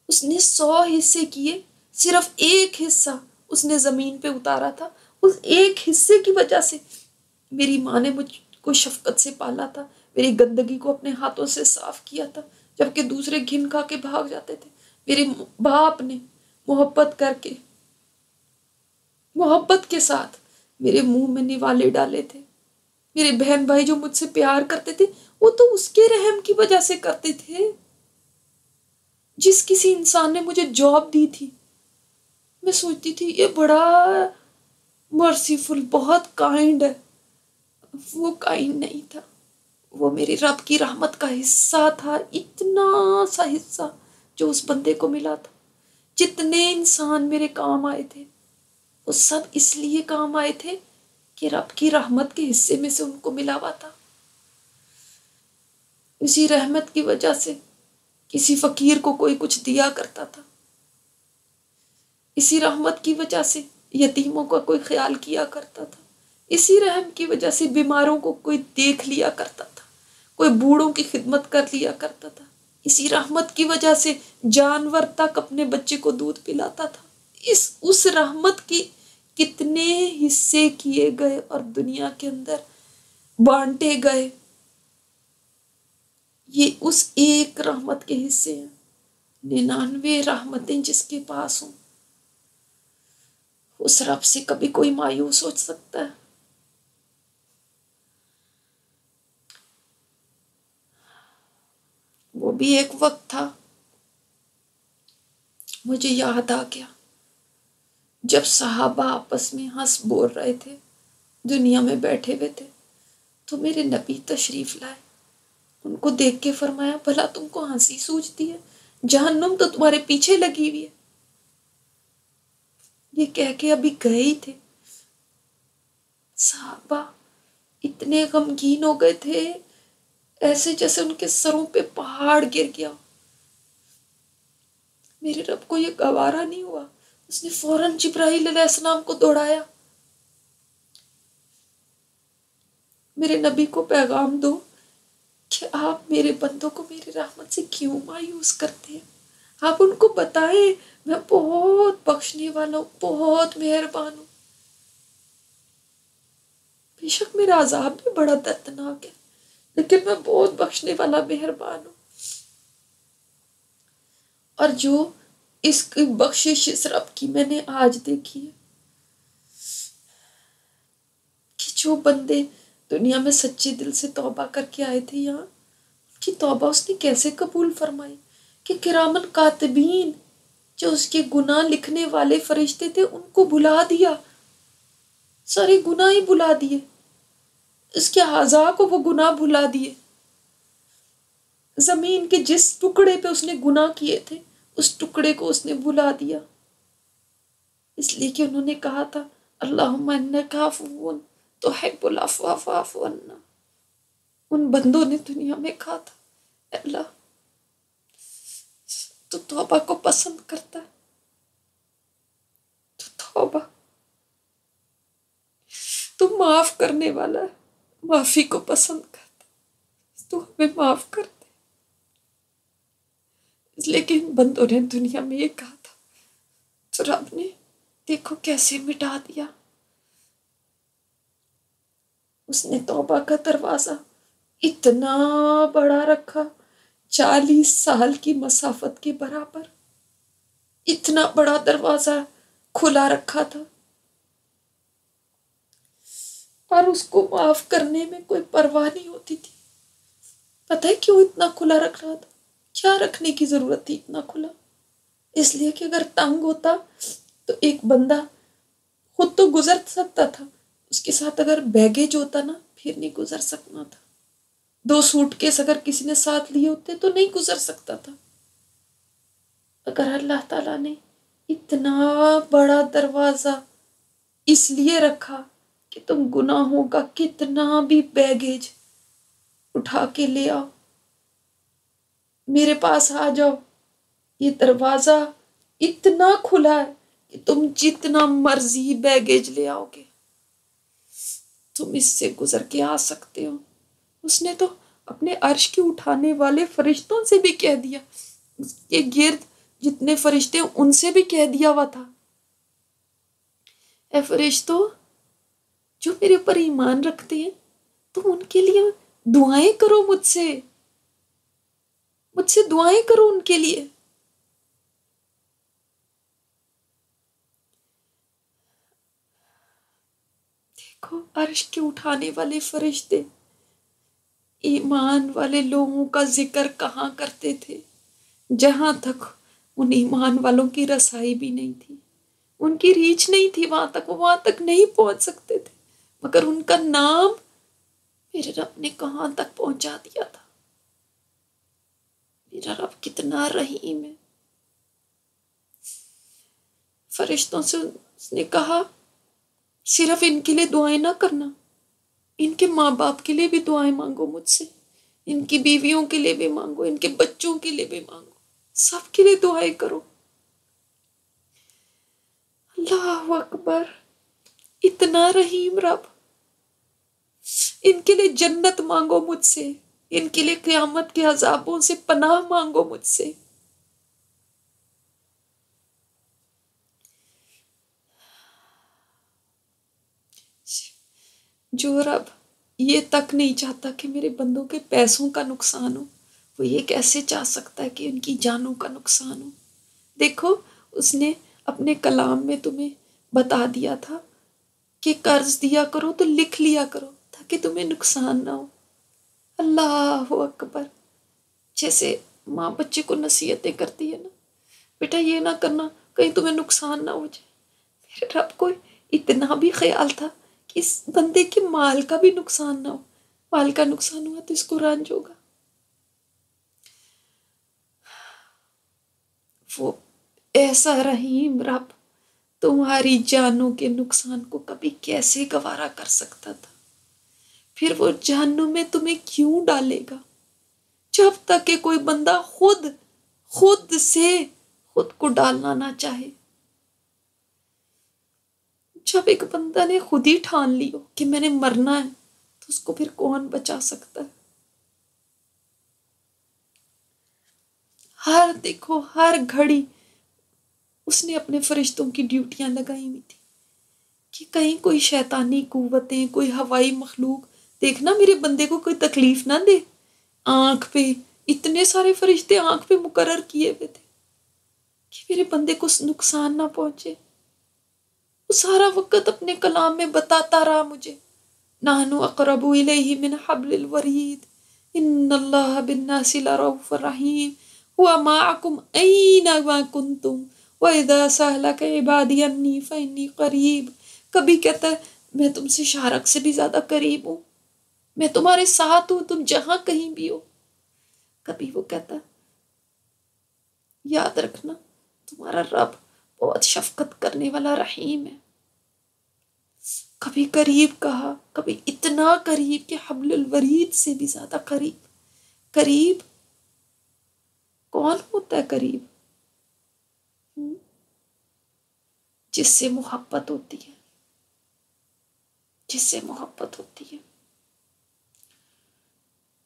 اس نے 100 حصے کیے، صرف ایک حصہ اس نے زمین پہ اتارا تھا۔ اس ایک حصے کی وجہ سے میری ماں نے مجھ کو شفقت سے پالا تھا، میری گندگی کو اپنے ہاتھوں سے صاف کیا تھا، جبکہ دوسرے گھن کھا کے بھاگ جاتے تھے۔ میرے باپ نے محبت کر کے، محبت کے ساتھ میرے منہ میں نوالے ڈالے تھے۔ میرے بہن بھائی جو مجھ سے پیار کرتے تھے وہ تو اس کے رحم کی وجہ سے کرتے تھے۔ جس کسی انسان نے مجھے جاب دی تھی، میں سوچتی تھی یہ بڑا مرسیفل، بہت کائنڈ ہے، وہ کائنڈ نہیں تھا، وہ میری رب کی رحمت کا حصہ تھا، اتنا سا حصہ جو اس بندے کو ملا تھا۔ جتنے انسان میرے کام آئے تھے وہ سب اس لیے کام آئے تھے کہ رب کی رحمت کے حصے میں سے ان کو ملا ہوا تھا۔ اسی رحمت کی وجہ سے کسی فقیر کو کوئی کچھ دیا کرتا تھا، اسی رحمت کی وجہ سے یتیموں کا کوئی خیال کیا کرتا تھا، اسی رحم کی وجہ سے بیماروں کو کوئی دیکھ لیا کرتا تھا، کوئی بوڑھوں کی خدمت کر لیا کرتا تھا، اسی رحمت کی وجہ سے جانور تک اپنے بچے کو دودھ پلاتا تھا۔ اس رحمت کی کتنے حصے کیے گئے اور دنیا کے اندر بانٹے گئے، یہ اس ایک رحمت کے حصے ہیں۔ 99 رحمتیں جس کے پاس ہوں، اس رب سے کبھی کوئی مایوس ہو سکتا ہے؟ وہ بھی ایک وقت تھا، مجھے یاد آ گیا جب صحابہ آپس میں ہنس بول رہے تھے، دنیا میں بیٹھے ہوئے تھے، تو میرے نبی تشریف لائے، ان کو دیکھ کے فرمایا بھلا تم کو ہنسی سوجتی ہے، جہنم تو تمہارے پیچھے لگی ہوئی ہے۔ یہ کہہ کے ابھی گئے ہی تھے، صحابہ اتنے غمگین ہو گئے تھے، ایسے جیسے ان کے سروں پہ پہاڑ گر گیا۔ میرے رب کو یہ گوارا نہیں ہوا، اس نے فوراً جبرائیل علیہ السلام کو دوڑایا، میرے نبی کو پیغام دو کہ آپ میرے بندوں کو میری رحمت سے کیوں مایوس کرتے ہیں، آپ ان کو بتائیں میں بہت بخشنے والا ہوں، بہت مہربان ہوں، بے شک میرا عذاب بھی بڑا دردناک ہے لیکن میں بہت بخشنے والا مہربان ہوں۔ اور جو اس کی بخشش اس رب کی میں نے آج دیکھی ہے کہ جو بندے دنیا میں سچے دل سے توبہ کر کے آئے تھے، یہاں ان کی توبہ اس نے کیسے قبول فرمائی کہ کرامن کاتبین جو اس کے گناہ لکھنے والے فرشتے تھے ان کو بلا دیا، سارے گناہ ہی بلا دیے، اس کے اعضاء کو وہ گناہ بھلا دیے. زمین کے جس ٹکڑے پہ اس نے گناہ کیے تھے اس ٹکڑے کو اس نے بھلا دیا، اس لیے کہ انہوں نے کہا تھا اللہم انک عفو تحب العفو فاعف عنا. ان بندوں نے دنیا میں کہا تھا اے اللہ تو توبہ کو پسند کرتا ہے، تو توبہ، تو معاف کرنے والا ہے، معافی کو پسند کرتا ہے، تو ہمیں معاف کر دے. اس لیے کہ ان بندوں نے دنیا میں یہ کہا تھا تو رب نے دیکھو کیسے مٹا دیا. اس نے توبہ کا دروازہ اتنا بڑا رکھا، 40 سال کی مسافت کے برابر اتنا بڑا دروازہ کھلا رکھا تھا، اور اس کو معاف کرنے میں کوئی پرواہ نہیں ہوتی تھی. پتہ ہے کیوں اتنا کھلا رکھ رہا تھا؟ کیا رکھنے کی ضرورت تھی اتنا کھلا؟ اس لیے کہ اگر تنگ ہوتا تو ایک بندہ خود تو گزر سکتا تھا، اس کے ساتھ اگر بیگیج ہوتا نا پھر نہیں گزر سکنا تھا. 2 سوٹ کیس اگر کسی نے ساتھ لیے ہوتے تو نہیں گزر سکتا تھا. اگر اللہ تعالیٰ نے اتنا بڑا دروازہ اس لیے رکھا کہ تم گناہوں کا کتنا بھی بیگیج اٹھا کے لے آؤ، میرے پاس آ جاؤ، یہ دروازہ اتنا کھلا ہے کہ تم جتنا مرضی بیگیج لے آؤ گے تم اس سے گزر کے آ سکتے ہو. اس نے تو اپنے عرش کے اٹھانے والے فرشتوں سے بھی کہہ دیا، اس کے گرد جتنے فرشتے ہیں ان سے بھی کہہ دیا ہوا تھا اے فرشتوں جو میرے اوپر ایمان رکھتے ہیں تم ان کے لیے دعائیں کرو، مجھ سے دعائیں کرو ان کے لیے. دیکھو عرش کے اٹھانے والے فرشتے ایمان والے لوگوں کا ذکر کہاں کرتے تھے، جہاں تک ان ایمان والوں کی رسائی بھی نہیں تھی، ان کی ریچ نہیں تھی وہاں تک، وہ وہاں تک نہیں پہنچ سکتے تھے، مگر ان کا نام میرے رب نے کہاں تک پہنچا دیا تھا. میرا رب کتنا رحیم ہے. فرشتوں سے اس نے کہا صرف ان کے لیے دعائیں نہ کرنا، ان کے ماں باپ کے لیے بھی دعائیں مانگو مجھ سے، ان کی بیویوں کے لیے بھی مانگو، ان کے بچوں کے لیے بھی مانگو، سب کے لیے دعائیں کرو. اللہ اکبر، اتنا رحیم رب. ان کے لیے جنت مانگو مجھ سے، ان کے لیے قیامت کے عذابوں سے پناہ مانگو مجھ سے. جو رب یہ تک نہیں چاہتا کہ میرے بندوں کے پیسوں کا نقصان ہو، وہ یہ کیسے چاہ سکتا ہے کہ ان کی جانوں کا نقصان ہو. دیکھو اس نے اپنے کلام میں تمہیں بتا دیا تھا کہ قرض دیا کرو تو لکھ لیا کرو تاکہ تمہیں نقصان نہ ہو. اللہ اکبر. جیسے ماں بچے کو نصیحتیں کرتی ہے نا، بیٹا یہ نہ کرنا کہیں تمہیں نقصان نہ ہو جائے. میرے رب کو اتنا بھی خیال تھا کہ اس بندے کے مال کا بھی نقصان نہ ہو، مال کا نقصان ہوا تو اس کو رنج ہوگا. وہ ایسا رحیم رب تمہاری جانوں کے نقصان کو کبھی کیسے گوارا کر سکتا تھا؟ پھر وہ جہنم میں تمہیں کیوں ڈالے گا جب تک کہ کوئی بندہ خود سے خود کو ڈالنا نہ چاہے. جب ایک بندہ نے خود ہی ٹھان لی ہو کہ میں نے مرنا ہے تو اس کو پھر کون بچا سکتا ہے؟ دیکھو ہر گھڑی اس نے اپنے فرشتوں کی ڈیوٹیاں لگائی ہوئی تھی کہ کہیں کوئی شیطانی قوتیں، کوئی ہوائی مخلوق دیکھنا میرے بندے کو کوئی تکلیف نہ دے. آنکھ پہ اتنے سارے فرشتے آنکھ پہ مقرر کیے ہوئے تھے کہ میرے بندے کو نقصان نہ پہنچے. وہ سارا وقت اپنے کلام میں بتاتا رہا مجھے نحن اقرب الیہ من حبل الورید ان اللہ بالناس لرؤوف رحیم هو معکم اینما کنتم وَإِذَا سَأَلَكَ عِبَادِيَ عَنِّي فَإِنِّي قَرِیب. کبھی کہتا ہے میں تم سے شارک سے بھی زیادہ قریب ہوں، میں تمہارے ساتھ ہوں، تم جہاں کہیں بھی ہو. کبھی وہ کہتا یاد رکھنا تمہارا رب بہت شفقت کرنے والا رحیم ہے. کبھی قریب کہا، کبھی اتنا قریب کہ حبل الورید سے بھی زیادہ قریب. قریب کون ہوتا ہے؟ قریب جس سے محبت ہوتی ہے، جس سے محبت ہوتی ہے.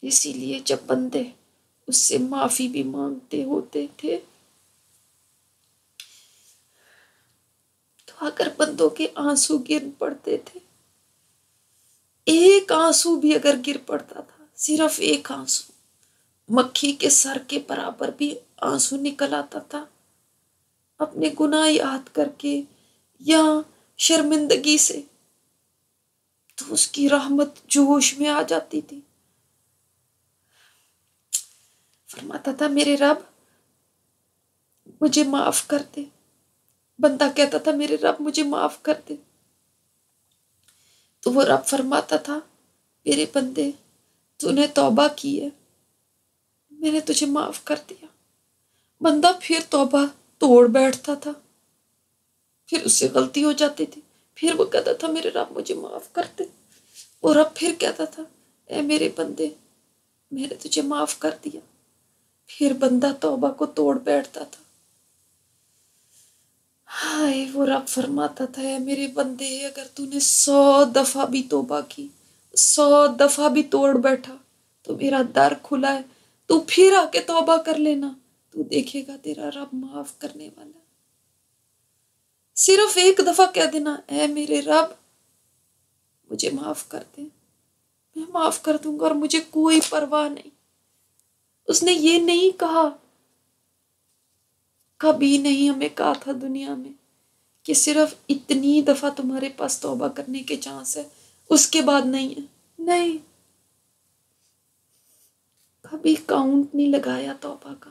اسی لیے جب بندے اس سے معافی بھی مانگتے ہوتے تھے تو اگر بندوں کے آنسو گر پڑتے تھے، ایک آنسو بھی اگر گر پڑتا تھا، صرف ایک آنسو، مکھی کے سر کے برابر بھی آنسو نکل آتا تھا اپنے گناہ یاد کر کے یا شرمندگی سے، تو اس کی رحمت جوش میں آ جاتی تھی. فرماتا تھا میرے رب مجھے معاف کر دے. بندہ کہتا تھا میرے رب مجھے معاف کر دے، تو وہ رب فرماتا تھا میرے بندے تو نے توبہ کی ہے، میں نے تجھے معاف کر دیا. بندہ پھر توبہ توڑ بیٹھتا تھا، پھر اس سے غلطی ہو جاتی تھی، پھر وہ کہتا تھا میرے رب مجھے معاف کر دے. وہ رب پھر کہتا تھا اے میرے بندے میں نے تجھے معاف کر دیا. پھر بندہ توبہ کو توڑ بیٹھتا تھا. ہائے وہ رب فرماتا تھا اے میرے بندے اگر تو نے 100 دفعہ بھی توبہ کی، 100 دفعہ بھی توڑ بیٹھا تو میرا در کھلا ہے، تو پھر آ کے توبہ کر لینا، تو دیکھے گا تیرا رب معاف کرنے والا ہے. صرف ایک دفعہ کہہ دینا اے میرے رب مجھے معاف کر دے، میں معاف کر دوں گا اور مجھے کوئی پرواہ نہیں. اس نے یہ نہیں کہا، کبھی نہیں ہمیں کہا تھا دنیا میں کہ صرف اتنی دفعہ تمہارے پاس توبہ کرنے کے چانس ہے، اس کے بعد نہیں ہے. نہیں، کبھی کاؤنٹ نہیں لگایا توبہ کا.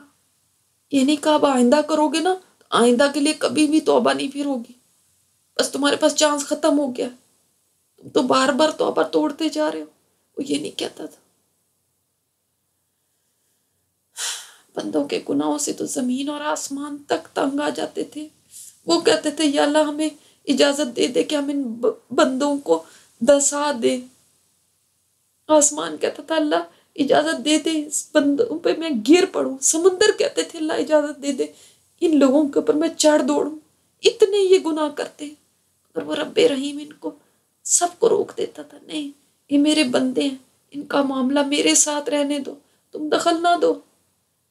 یہ نہیں کہا اب آئندہ کرو گے نا تو آئندہ کے لیے کبھی بھی توبہ نہیں پھر ہوگی، بس تمہارے پاس چانس ختم ہو گیا، تم تو بار بار توبہ توڑتے جا رہے ہو. وہ یہ نہیں کہتا تھا. بندوں کے گناہوں سے تو زمین اور آسمان تک تنگ آ جاتے تھے. وہ کہتے تھے یا اللہ ہمیں اجازت دے دے کہ ہم ان بندوں کو دسا دے. آسمان کہتا تھا اللہ اجازت دے دے اس بندوں پہ میں گر پڑوں. سمندر کہتے تھے اللہ اجازت دے دے ان لوگوں کے اوپر میں چڑھ دوڑوں. اتنے یہ گناہ کرتے ہیں، اور وہ رب رحیم ان کو سب کو روک دیتا تھا. نہیں، یہ میرے بندے ہیں، ان کا معاملہ میرے ساتھ رہنے دو، تم دخل نہ دو.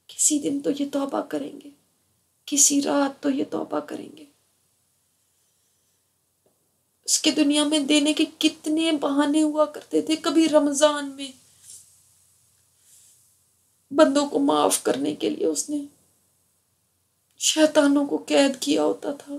کسی دن تو یہ توبہ کریں گے، کسی رات تو یہ توبہ کریں گے. اس کے دنیا میں دینے کے کتنے بہانے ہوا کرتے تھے. کبھی رمضان میں بندوں کو معاف کرنے کے لیے اس نے شیطانوں کو قید کیا ہوتا تھا،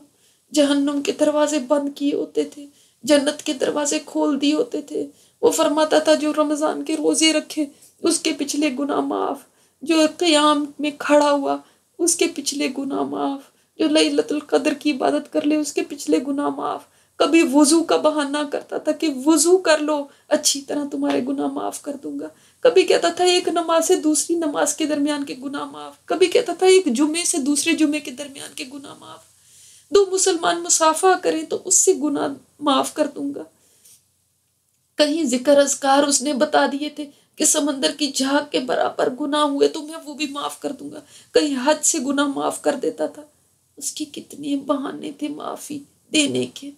جہنم کے دروازے بند کیے ہوتے تھے، جنت کے دروازے کھول دیے ہوتے تھے. وہ فرماتا تھا جو رمضان کے روزے رکھے اس کے پچھلے گناہ معاف، جو قیام میں کھڑا ہوا اس کے پچھلے گناہ معاف، جو لیلۃ القدر کی عبادت کر لے اس کے پچھلے گناہ معاف. کبھی وضو کا بہانہ کرتا تھا کہ وضو کر لو اچھی طرح تمہارے گناہ معاف کر دوں گا. کبھی کہتا تھا ایک نماز سے دوسری نماز کے درمیان کے گناہ معاف. کبھی کہتا تھا ایک جمعے سے دوسرے جمعے کے درمیان کے گناہ معاف. 2 مسلمان مصافحہ کریں تو اس سے گناہ معاف کر دوں گا. کہیں ذکر اذکار اس نے بتا دیے تھے کہ سمندر کی جھاگ کے برابر گناہ ہوئے تو میں وہ بھی معاف کر دوں گا. کہیں حد سے گناہ معاف کر دیتا تھا. اس کے کتنے بہانے تھے معافی دینے کے.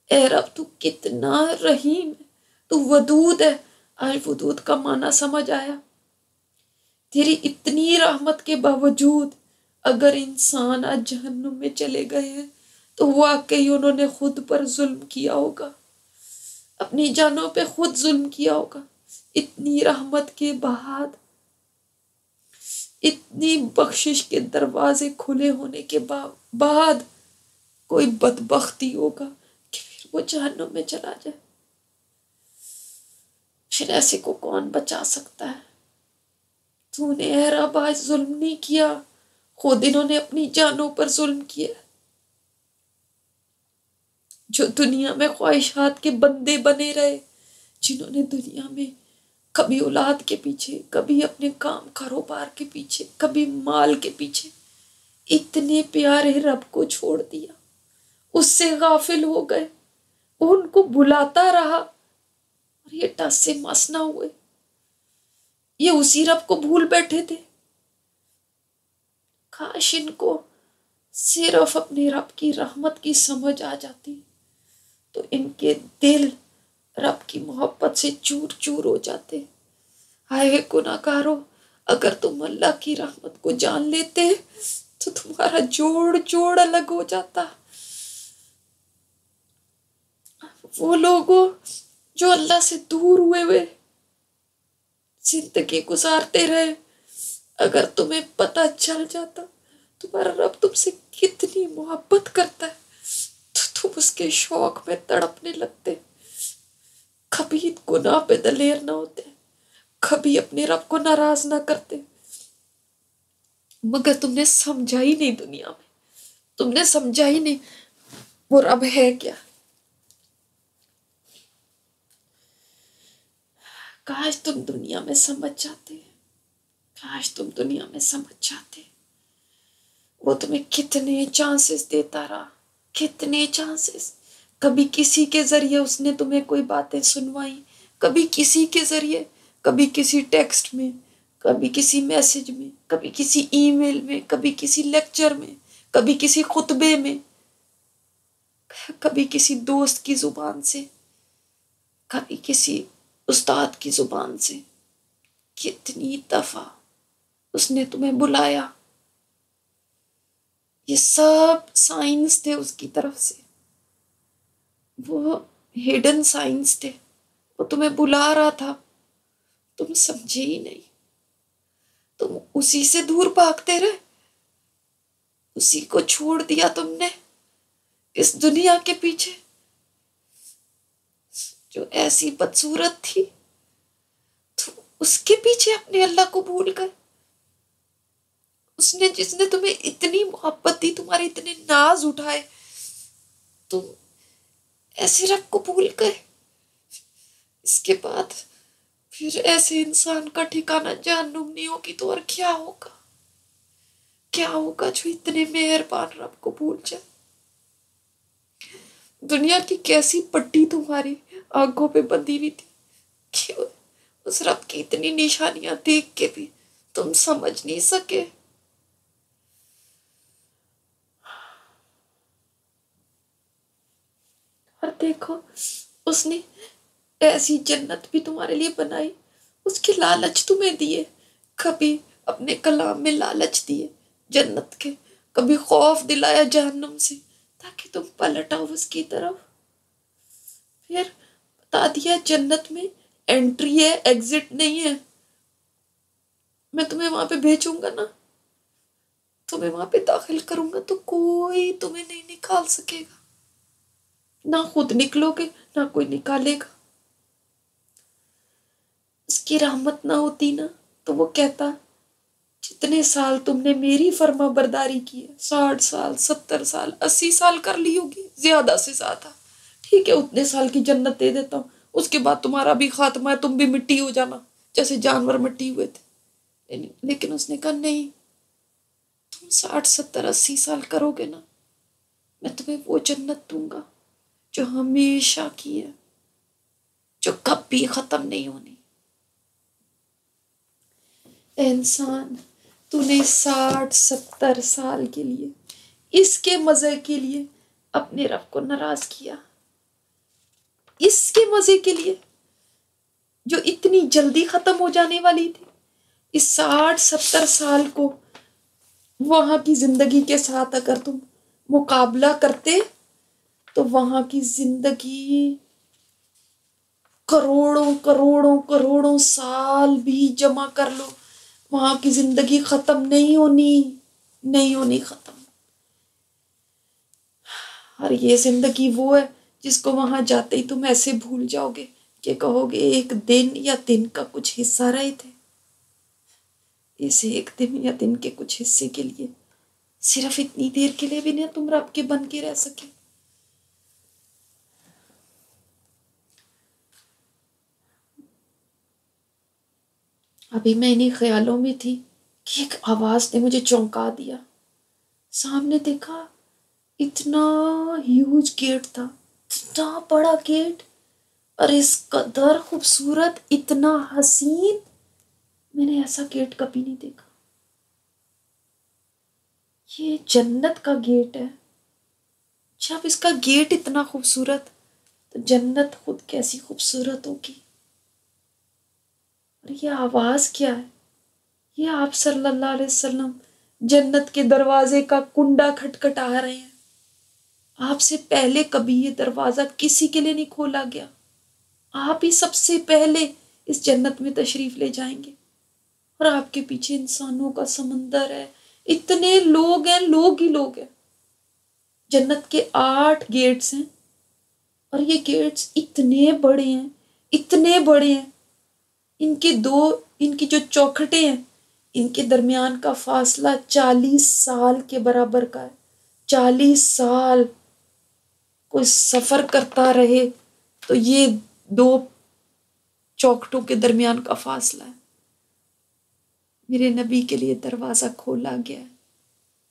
اے رب تو کتنا رحیم ہے، تو ودود ہے. آج ودود کا معنی سمجھ آیا. تیری اتنی رحمت کے باوجود اگر انسان آج جہنم میں چلے گئے ہیں تو واقعی انہوں نے خود پر ظلم کیا ہوگا، اپنی جانوں پہ خود ظلم کیا ہوگا. اتنی رحمت کے بعد، اتنی بخشش کے دروازے کھلے ہونے کے بعد کوئی بدبختی ہوگا کہ پھر وہ جہنم میں چلا جائے. پھر ایسے کو کون بچا سکتا ہے؟ تو نے اے رب آج ظلم نہیں کیا، خود انہوں نے اپنی جانوں پر ظلم کیا. جو دنیا میں خواہشات کے بندے بنے رہے، جنہوں نے دنیا میں کبھی اولاد کے پیچھے، کبھی اپنے کام کاروبار کے پیچھے، کبھی مال کے پیچھے اتنے پیارے رب کو چھوڑ دیا، اس سے غافل ہو گئے، وہ ان کو بلاتا رہا اور یہ ٹس سے مس نہ ہوئے، یہ اسی رب کو بھول بیٹھے تھے۔ کاش ان کو صرف اپنے رب کی رحمت کی سمجھ آ جاتی تو ان کے دل رب کی محبت سے چور چور ہو جاتے۔ ہائے گناہ گارو، اگر تم اللہ کی رحمت کو جان لیتے تو تمہارا جوڑ جوڑ الگ ہو جاتا۔ وہ لوگوں جو اللہ سے دور ہوئے زندگی گزارتے رہے، اگر تمہیں پتہ چل جاتا تمہارا رب تم سے کتنی محبت کرتا ہے تو تم اس کے شوق میں تڑپنے لگتے، کبھی گناہ پہ دلیر نہ ہوتے، کبھی اپنے رب کو ناراض نہ کرتے۔ مگر تم نے سمجھا ہی نہیں، دنیا میں تم نے سمجھا ہی نہیں وہ رب ہے کیا۔ کاش تم دنیا میں سمجھ جاتے، کاش تم دنیا میں سمجھ جاتے۔ وہ تمہیں کتنے چانسز دیتا رہا، کتنے چانسز۔ کبھی کسی کے ذریعے اس نے تمہیں کوئی باتیں سنوائی، کبھی کسی کے ذریعے، کبھی کسی ٹیکسٹ میں، کبھی کسی میسج میں، کبھی کسی ای میل میں، کبھی کسی لیکچر میں، کبھی کسی خطبے میں، کبھی کسی دوست کی زبان سے، کبھی کسی استاد کی زبان سے۔ کتنی دفعہ اس نے تمہیں بلایا، یہ سب سائنس تھے اس کی طرف سے، وہ ہڈن سائنس تھے، وہ تمہیں بلا رہا تھا، تم سمجھے ہی نہیں، تم اسی سے دور بھاگتے رہے، اسی کو چھوڑ دیا تم نے اس دنیا کے پیچھے جو ایسی بدصورت تھی، تو اس کے پیچھے اپنے اللہ کو بھول گئے۔ اس نے جس نے تمہیں اتنی محبت دی، تمہارے اتنے ناز اٹھائے، تم ایسے رب کو بھول گئے۔ اس کے بعد پھر ایسے انسان کا ٹھکانہ جہنم نہیں ہوگی تو اور کیا ہوگا؟ کیا ہوگا جو اتنے مہربان رب کو بھول جائے؟ دنیا کی کیسی پٹی تمہاری آنکھوں پہ بندھی ہوئی تھی کہ اس رب کی اتنی نشانیاں دیکھ کے بھی تم سمجھ نہیں سکے۔ اور دیکھو، اس نے ایسی جنت بھی تمہارے لیے بنائی، اس کے لالچ تمہیں دیے، کبھی اپنے کلام میں لالچ دیے جنت کے، کبھی خوف دلایا جہنم سے تاکہ تم پلٹ آؤ اس کی طرف، پھر بتا دیا جنت میں انٹری ہے، ایگزٹ نہیں ہے، میں تمہیں وہاں پہ بھیجوں گا نا، تمہیں وہاں پہ داخل کروں گا تو کوئی تمہیں نہیں نکال سکے گا، نہ خود نکلو گے نہ کوئی نکالے گا۔ اس کی رحمت نہ ہوتی نا تو وہ کہتا جتنے سال تم نے میری فرما برداری کی ہے، 60 سال، 70 سال، 80 سال کر لی ہوگی، زیادہ سے زیادہ، ٹھیک ہے اتنے سال کی جنت دے دیتا ہوں، اس کے بعد تمہارا بھی خاتمہ ہے، تم بھی مٹی ہو جانا جیسے جانور مٹی ہوئے تھے۔ لیکن اس نے کہا نہیں، تم 60 70 80 سال کرو گے نا، میں تمہیں وہ جنت دوں گا جو ہمیشہ کی ہے، جو کبھی ختم نہیں ہونی۔ اے انسان، تو نے 60 70 سال کے لیے، اس کے مزے کے لیے اپنے رب کو ناراض کیا، اس کے مزے کے لیے جو اتنی جلدی ختم ہو جانے والی تھی، اس 60 70 سال کو وہاں کی زندگی کے ساتھ اگر تم مقابلہ کرتے تو وہاں کی زندگی کروڑوں کروڑوں کروڑوں سال بھی جمع کر لو، وہاں کی زندگی ختم نہیں ہونی، نہیں ہونی ختم۔ اور یہ زندگی وہ ہے جس کو وہاں جاتے ہی تم ایسے بھول جاؤ گے کہ کہو گے ایک دن یا دن کا کچھ حصہ رہے تھے، اسے ایک دن یا دن کے کچھ حصے کے لیے، صرف اتنی دیر کے لیے بھی نہیں تم رب کے بن کے رہ سکے۔ ابھی میں انہیں خیالوں میں تھی کہ ایک آواز نے مجھے چونکا دیا. سامنے دیکھا، اتنا ہیوج گیٹ تھا، اتنا بڑا گیٹ، اور اس قدر خوبصورت، اتنا حسین. میں نے ایسا گیٹ کبھی نہیں دیکھا. یہ جنت کا گیٹ ہے. جب اس کا گیٹ اتنا خوبصورت تو جنت خود کیسی خوبصورت ہوگی. اور یہ آواز کیا ہے؟ یہ آپ صلی اللہ علیہ وسلم جنت کے دروازے کا کنڈا کھٹکھٹا رہے ہیں. آپ سے پہلے کبھی یہ دروازہ کسی کے لیے نہیں کھولا گیا. آپ ہی سب سے پہلے اس جنت میں تشریف لے جائیں گے. اور آپ کے پیچھے انسانوں کا سمندر ہے، اتنے لوگ ہیں، لوگ ہی لوگ ہیں. جنت کے 8 گیٹس ہیں، اور یہ گیٹس اتنے بڑے ہیں، اتنے بڑے ہیں. ان کی جو چوکھٹیں ہیں، ان کے درمیان کا فاصلہ 40 سال کے برابر کا ہے. 40 سال کوئی سفر کرتا رہے تو یہ 2 چوکھٹوں کے درمیان کا فاصلہ ہے. میرے نبی کے لیے دروازہ کھولا گیا ہے.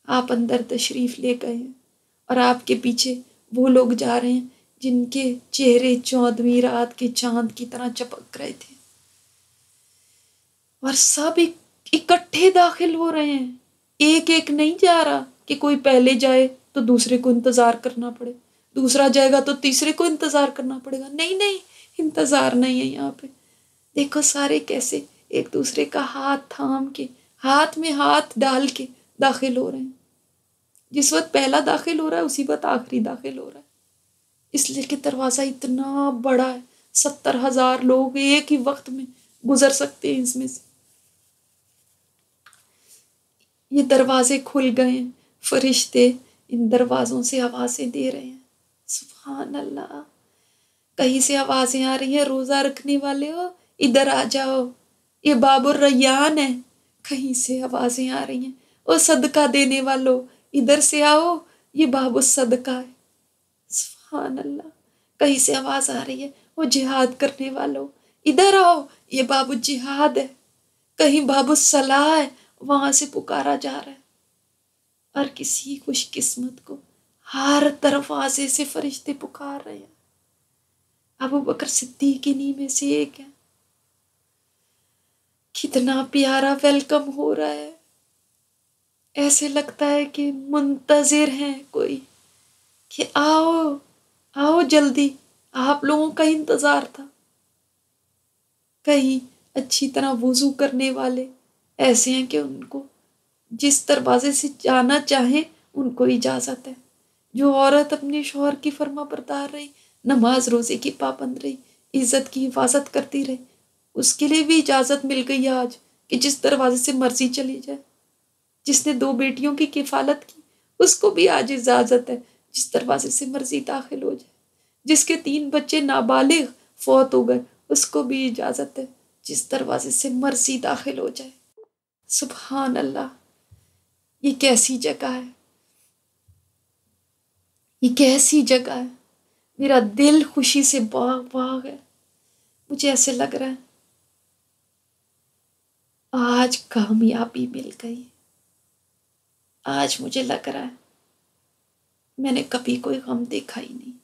آپ اندر تشریف لے گئے ہیں، اور آپ کے پیچھے وہ لوگ جا رہے ہیں جن کے چہرے 14ویں رات کے چاند کی طرح چمک رہے تھے. اور سب اکٹھے داخل ہو رہے ہیں. ایک ایک نہیں جا رہا کہ کوئی پہلے جائے تو دوسرے کو انتظار کرنا پڑے، دوسرا جائے گا تو تیسرے کو انتظار کرنا پڑے گا. نہیں نہیں، انتظار نہیں ہے یہاں پہ. دیکھو سارے کیسے ایک دوسرے کا ہاتھ تھام کے، ہاتھ میں ہاتھ ڈال کے داخل ہو رہے ہیں. جس وقت پہلا داخل ہو رہا ہے اسی وقت آخری داخل ہو رہا ہے. اس لیے کہ دروازہ اتنا بڑا ہے، 70,000 لوگ ایک ہی وقت میں گزر سکتے ہیں اس میں سے. یہ دروازے کھل گئے ہیں، فرشتے ان دروازوں سے آوازیں دے رہے ہیں. سبحان اللہ. کہیں سے آوازیں آ رہی ہیں، روزہ رکھنے والے ہو ادھر آ جاؤ، یہ باب الریان ہے. کہیں سے آوازیں آ رہی ہیں، او صدقہ دینے والو ادھر سے آؤ، یہ باب الصدقہ ہے. سبحان اللہ. کہیں سے آواز آ رہی ہے، وہ جہاد کرنے والو ادھر آؤ، یہ باب الجہاد ہے. کہیں باب الصلاح ہے، وہاں سے پکارا جا رہا ہے. اور کسی خوش قسمت کو ہر دروازے سے فرشتے پکار رہے ہیں. ابو بکر صدیق انہی میں سے ایک ہے. کتنا پیارا ویلکم ہو رہا ہے. ایسے لگتا ہے کہ منتظر ہیں کوئی، کہ آؤ آؤ جلدی، آپ لوگوں کا انتظار تھا. کہیں اچھی طرح وضو کرنے والے ایسے ہیں کہ ان کو جس دروازے سے جانا چاہیں ان کو اجازت ہے. جو عورت اپنے شوہر کی فرما بردار رہی، نماز روزے کی پابند رہی، عزت کی حفاظت کرتی رہی، اس کے لیے بھی اجازت مل گئی آج کہ جس دروازے سے مرضی چلی جائے. جس نے 2 بیٹیوں کی کفالت کی اس کو بھی آج اجازت ہے جس دروازے سے مرضی داخل ہو جائے. جس کے 3 بچے نابالغ فوت ہو گئے اس کو بھی اجازت ہے جس دروازے سے مرضی داخل ہو جائے. سبحان اللہ. یہ کیسی جگہ ہے، یہ کیسی جگہ ہے. میرا دل خوشی سے باغ باغ ہے. مجھے ایسے لگ رہا ہے آج کامیابی مل گئی. آج مجھے لگ رہا ہے میں نے کبھی کوئی غم دیکھا ہی نہیں.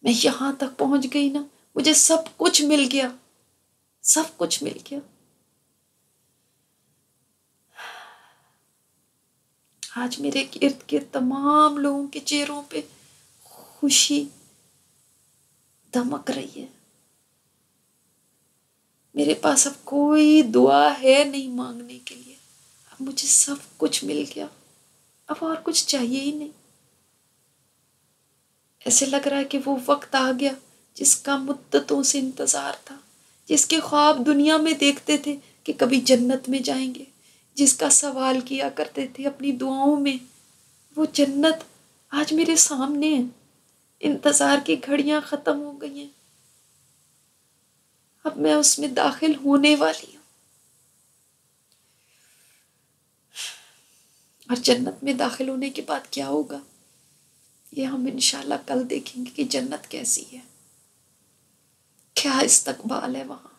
میں یہاں تک پہنچ گئی نا، مجھے سب کچھ مل گیا، سب کچھ مل گیا. آج میرے ارد گرد تمام لوگوں کے چہروں پہ خوشی دمک رہی ہے. میرے پاس اب کوئی دعا ہے نہیں مانگنے کے لیے. اب مجھے سب کچھ مل گیا، اب اور کچھ چاہیے ہی نہیں. ایسے لگ رہا ہے کہ وہ وقت آ گیا جس کا مدتوں سے انتظار تھا، جس کے خواب دنیا میں دیکھتے تھے کہ کبھی جنت میں جائیں گے، جس کا سوال کیا کرتے تھے اپنی دعاؤں میں. وہ جنت آج میرے سامنے ہے. انتظار کی گھڑیاں ختم ہو گئی ہیں. اب میں اس میں داخل ہونے والی ہوں. اور جنت میں داخل ہونے کے بعد کیا ہوگا یہ ہم انشاءاللہ کل دیکھیں گے کہ جنت کیسی ہے، کیا استقبال ہے وہاں.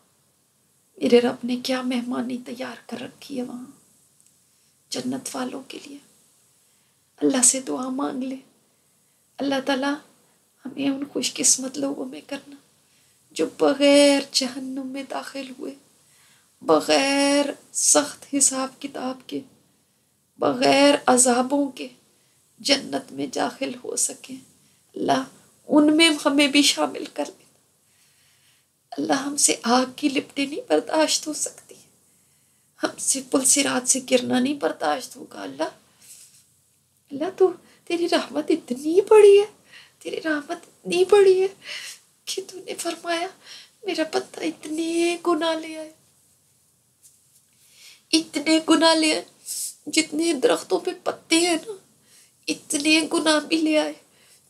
میرے رب نے کیا مہمانی تیار کر رکھی ہے وہاں جنت والوں کے لیے. اللہ سے دعا مانگ لے، اللہ تعالیٰ ہمیں ان خوش قسمت لوگوں میں کرنا جو بغیر جہنم میں داخل ہوئے، بغیر سخت حساب کتاب کے، بغیر عذابوں کے جنت میں داخل ہو سکیں. اللہ ان میں ہمیں بھی شامل کر لینا. اللہ ہم سے آگ کی لپٹیں نہیں برداشت ہو سکتی، ہم سے پل صراط سے گرنا نہیں برداشت ہوگا. اللہ تو تیری رحمت اتنی بڑی ہے، تیری رحمت اتنی بڑی ہے کہ تو نے فرمایا میرا بندہ اتنے گناہ لے آئے، اتنے گناہ لے آئے، جتنے درختوں پہ پتے ہیں نا اتنے گناہ بھی لے آئے،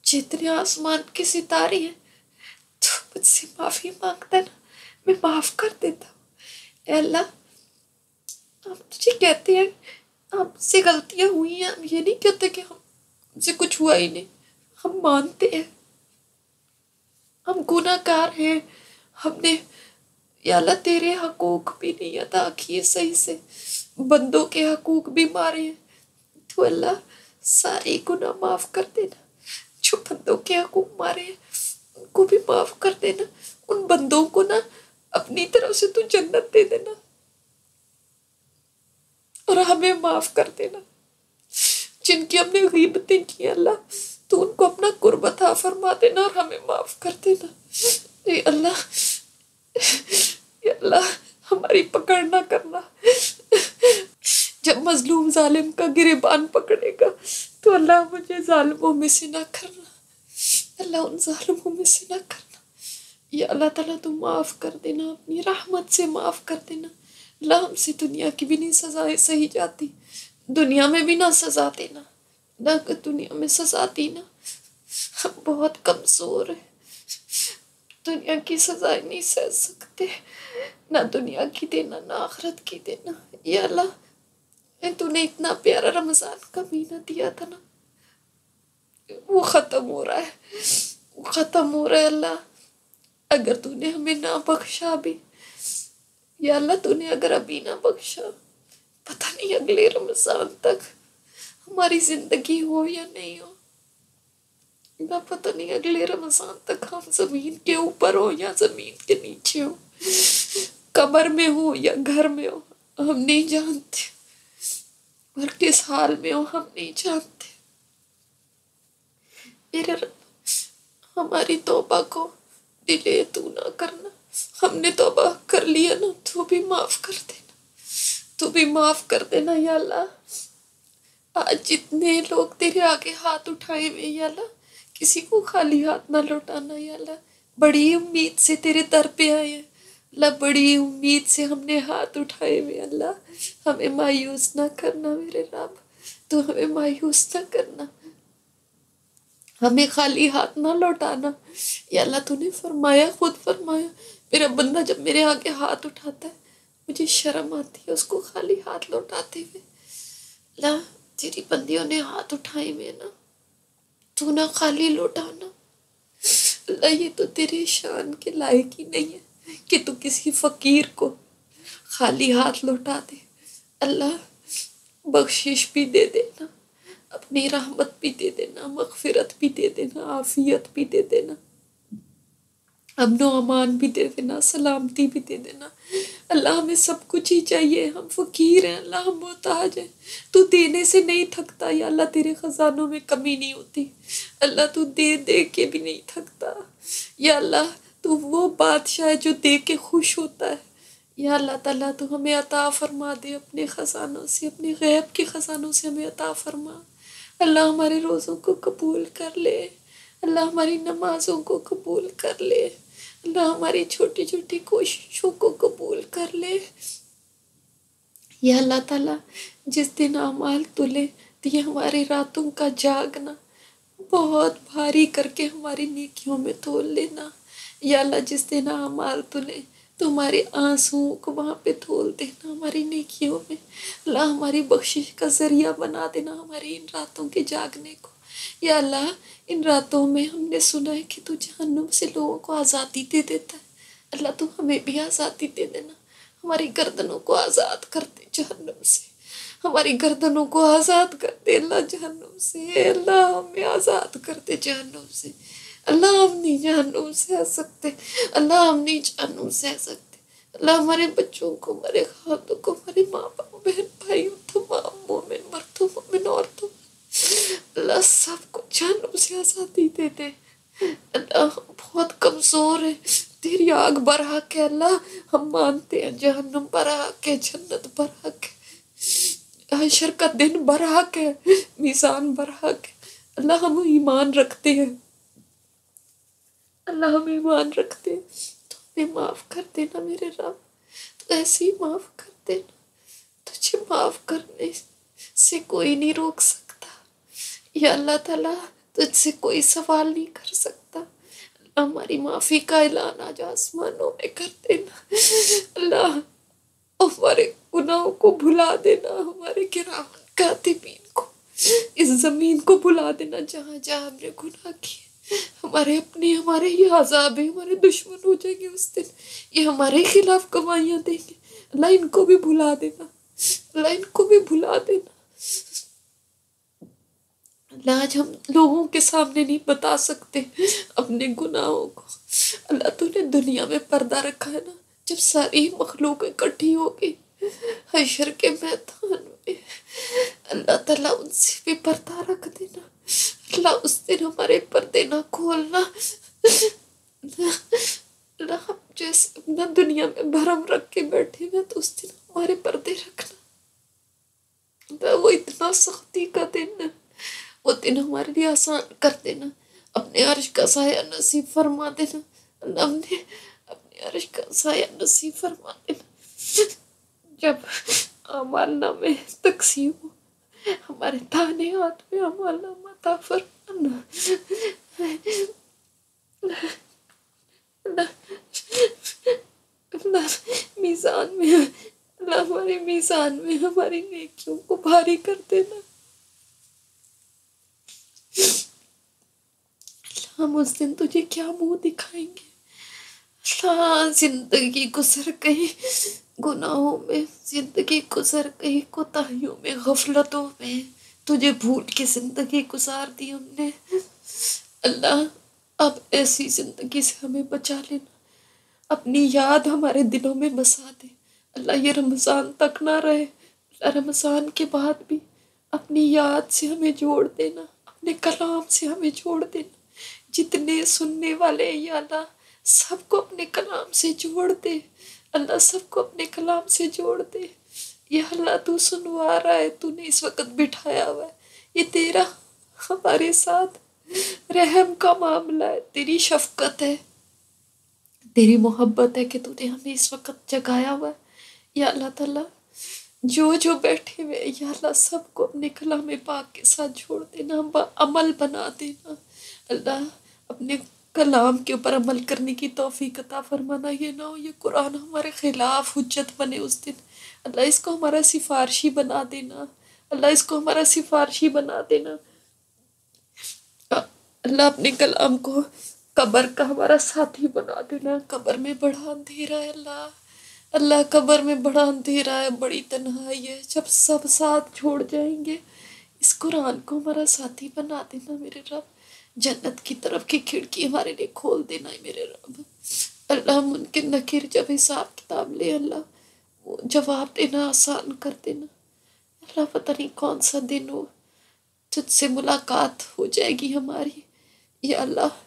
جتنے آسمان کے ستارے ہیں. تو مجھ سے معافی مانگتا ہے نا، میں معاف کر دیتا ہوں. اے اللہ ہم تجھے کہتے ہیں ہم سے غلطیاں ہوئی ہیں، ہم یہ نہیں کہتے کہ ہم سے کچھ ہوا ہی نہیں، ہم مانتے ہیں ہم گناہ گار ہیں، ہم نے یا اللہ تیرے حقوق بھی نہیں ادا کیے صحیح سے، بندوں کے حقوق بھی مارے ہیں. تو اللہ سارے گناہ معاف کر دینا، جو بندوں کے حقوق مارے ہیں ان کو بھی معاف کر دینا، ان بندوں کو نا اپنی طرف سے تو جنت دے دینا اور ہمیں معاف کر دینا. جن کی ہم نے غیبتیں کی اللہ تو ان کو اپنا قرب عطا فرما دینا اور ہمیں معاف کر دینا. اے اللہ، اے اللہ ہماری پکڑ نہ کرنا. جب مظلوم ظالم کا گریبان پکڑے گا تو اللہ مجھے ظالموں میں سے نہ کرنا، اللہ ان ظالموں میں سے نہ کرنا. یا اللہ تعالیٰ تو معاف کر دینا، اپنی رحمت سے معاف کر دینا. اللہ ہم سے دنیا کی بھی نہیں سزائیں سہی جاتی، دنیا میں بھی نہ سزا دینا. اللہ کہ دنیا میں سزا دینا، ہم بہت کمزور ہیں، دنیا کی سزائیں نہیں سہ سکتے، نہ دنیا کی دینا نہ آخرت کی دینا. یا اللہ تو نے اتنا پیارا رمضان کا مہینہ دیا تھا نا، وہ ختم ہو رہا ہے، وہ ختم ہو رہا ہے. اللہ اگر تو نے ہمیں نہ بخشا بھی، یا اللہ تو نے اگر ابھی نہ بخشا، پتہ نہیں اگلے رمضان تک ہماری زندگی ہو یا نہیں ہو. اللہ پتہ نہیں اگلے رمضان تک ہم زمین کے اوپر ہو یا زمین کے نیچے ہو، قبر میں ہو یا گھر میں ہو، ہم نہیں جانتے، اور کس حال میں ہو ہم نہیں جانتے. میرے رب ہماری توبہ کو ڈیلے تو نہ کرنا. ہم نے توبہ کر لیا نا تو بھی معاف کر دینا، تو بھی معاف کر دینا. یا اللہ آج جتنے لوگ تیرے آگے ہاتھ اٹھائے ہوئے، یا اللہ کسی کو خالی ہاتھ نہ لوٹانا. یا اللہ بڑی امید سے تیرے در پہ آئے ہیں، اللہ بڑی امید سے ہم نے ہاتھ اٹھائے ہوئے. اللہ ہمیں مایوس نہ کرنا میرے رب، تو ہمیں مایوس نہ کرنا، ہمیں خالی ہاتھ نہ لوٹانا. یا اللہ تو نے فرمایا، خود فرمایا میرا بندہ جب میرے آگے ہاتھ اٹھاتا ہے مجھے شرم آتی ہے اس کو خالی ہاتھ لوٹاتے ہوئے. اللہ تیری بندیوں نے ہاتھ اٹھائے ہوئے نا، تو نہ خالی لوٹانا. اللہ یہ تو تیرے شان کے لائق ہی نہیں ہے کہ تو کسی فقیر کو خالی ہاتھ لوٹا دے. اللہ بخشش بھی دے دینا، اپنی رحمت بھی دے دینا، مغفرت بھی دے دینا، عافیت بھی دے دینا، امن و امان بھی دے دینا، سلامتی بھی دے دینا. اللہ ہمیں سب کچھ ہی چاہیے، ہم فقیر ہیں اللہ، ہم محتاج ہیں. تو دینے سے نہیں تھکتا یا اللہ، تیرے خزانوں میں کمی نہیں ہوتی. اللہ تو دے دے کے بھی نہیں تھکتا. یا اللہ تو وہ بادشاہ ہے جو دے کے خوش ہوتا ہے. یا اللہ تعالیٰ تو ہمیں عطا فرما دے اپنے خزانوں سے، اپنے غیب کے خزانوں سے ہمیں عطا فرما. اللہ ہمارے روزوں کو قبول کر لے، اللہ ہماری نمازوں کو قبول کر لے، اللہ ہماری چھوٹی چھوٹی کوششوں کو قبول کر لے. یا اللہ تعالیٰ جس دن اعمال تلے تو یہ ہماری راتوں کا جاگنا بہت بھاری کر کے ہماری نیکیوں میں تول لینا. یا اللہ جس دن اعمال تلے تو ہمارے آنسوؤں کو وہاں پہ تول دینا ہماری نیکیوں میں. اللہ ہماری بخشش کا ذریعہ بنا دینا ہماری ان راتوں کے جاگنے کو. یا اللہ ان راتوں میں ہم نے سنا ہے کہ تو جہنم سے لوگوں کو آزادی دے دیتا ہے، اللہ تو ہمیں بھی آزادی دے دینا، ہماری گردنوں کو آزاد کر دے جہنم سے، ہماری گردنوں کو آزاد کر دے اللہ جہنم سے، اے اللہ ہمیں آزاد کر دے جہنم سے، اللہ ہم نہیں جہنم سے آ سکتے، اللہ ہم نہیں جہنم سے آ سکتے، اللہ ہمارے بچوں کو، ہمارے خاندوں کو، ہمارے ماں باپ بہن بھائیوں، تمام مومن مردوں مومن عورتوں، اللہ سب کو جہنم سے آزادی دے دے۔ اللہ ہم بہت کمزور ہیں، تیری آگ برحق ہے اللہ، ہم مانتے ہیں جہنم برحق ہے، جنت برحق ہے، حشر کا دن برحق ہے، میزان برحق ہے، اللہ ہم ایمان رکھتے ہیں، اللہ ہم ایمان رکھتے ہیں، تو ہمیں معاف کر دینا میرے رب، تو ایسے ہی معاف کر دینا، تجھے معاف کرنے سے کوئی نہیں روک سکتا یا اللہ تعالیٰ، تجھ سے کوئی سوال نہیں کر سکتا، اللہ ہماری معافی کا اعلان آج آسمانوں میں کر دینا، اللہ ہمارے گناہوں کو بھلا دینا، ہمارے کرام کاتبین کو، اس زمین کو بھلا دینا جہاں جہاں ہم نے گناہ کیے، ہمارے اپنے، ہمارے یہ عذاب ہیں، ہمارے دشمن ہو جائیں گے اس دن، یہ ہمارے خلاف گواہیاں دیں گے، اللہ ان کو بھی بھلا دینا، اللہ ان کو بھی بھلا دینا، اللہ آج ہم لوگوں کے سامنے نہیں بتا سکتے اپنے گناہوں کو، اللہ تو نے دنیا میں پردہ رکھا ہے نا، جب ساری مخلوق اکٹھی ہوگی حشر کے میدان میں، اللہ تعالیٰ ان سے بھی پردہ رکھ دینا، اللہ اس دن ہمارے پردے نہ کھولنا، اللہ ہم جیسے اپنا دنیا میں بھرم رکھ کے بیٹھے ہوئے تو اس دن ہمارے پردے رکھنا، اللہ وہ اتنا سختی کا دن ہے، وہ دن ہمارے لیے آسان کر دینا، اپنے عرش کا سایہ نصیب فرما دینا، اللہ ہم نے اپنے عرش کا سایہ نصیب فرما دینا، جب اعمال نامے تقسیم ہو، ہمارے داہنے ہاتھ میں اعمال نامہ عطا فرمانا، اللہ اللہ میزان میں، اللہ ہمارے میزان میں ہماری نیکیوں کو بھاری کر دینا، ہم اس دن تجھے کیا منہ دکھائیں گے، اللہ زندگی گزر گئی گناہوں میں، زندگی گزر گئی کوتاہیوں میں، غفلتوں میں، تجھے بھول کے زندگی گزار دی ہم نے، اللہ اب ایسی زندگی سے ہمیں بچا لینا، اپنی یاد ہمارے دلوں میں بسا دے، اللہ یہ رمضان تک نہ رہے، اللہ رمضان کے بعد بھی اپنی یاد سے ہمیں جوڑ دینا، اپنے کلام سے ہمیں جوڑ دینا، جتنے سننے والے یا اللہ سب کو اپنے کلام سے جوڑ دے، اللہ سب کو اپنے کلام سے جوڑ دے، یا اللہ تو سنوا رہا ہے، تو نے اس وقت بٹھایا ہوا ہے، یہ تیرا ہمارے ساتھ رحم کا معاملہ ہے، تیری شفقت ہے، تیری محبت ہے کہ تو نے ہمیں اس وقت جگایا ہوا ہے، یا اللہ تعالیٰ جو بیٹھے ہوئے یا اللہ سب کو اپنے کلام پاک کے ساتھ جوڑ دینا، عمل بنا دینا، اللہ اپنے کلام کے اوپر عمل کرنے کی توفیق عطا فرمانا، یہ نہ ہو یہ قرآن ہمارے خلاف حجت بنے اس دن، اللہ اس کو ہمارا سفارشی بنا دینا، اللہ اس کو ہمارا سفارشی بنا دینا، اللہ اپنے کلام کو قبر کا ہمارا ساتھی بنا دینا، قبر میں بڑا اندھیرا ہے اللہ، اللہ قبر میں بڑا اندھیرا ہے، بڑی تنہائی ہے، جب سب ساتھ چھوڑ جائیں گے، اس قرآن کو ہمارا ساتھی بنا دینا میرے رب، جنت کی طرف کی کھڑکی ہمارے لیے کھول دینا ہے میرے رب، اللہ ممکن نکیر جب حساب کتاب لے اللہ وہ جواب دینا آسان کر دینا، اللہ پتہ نہیں کون سا دن ہو، تجھ سے ملاقات ہو جائے گی ہماری، یا اللہ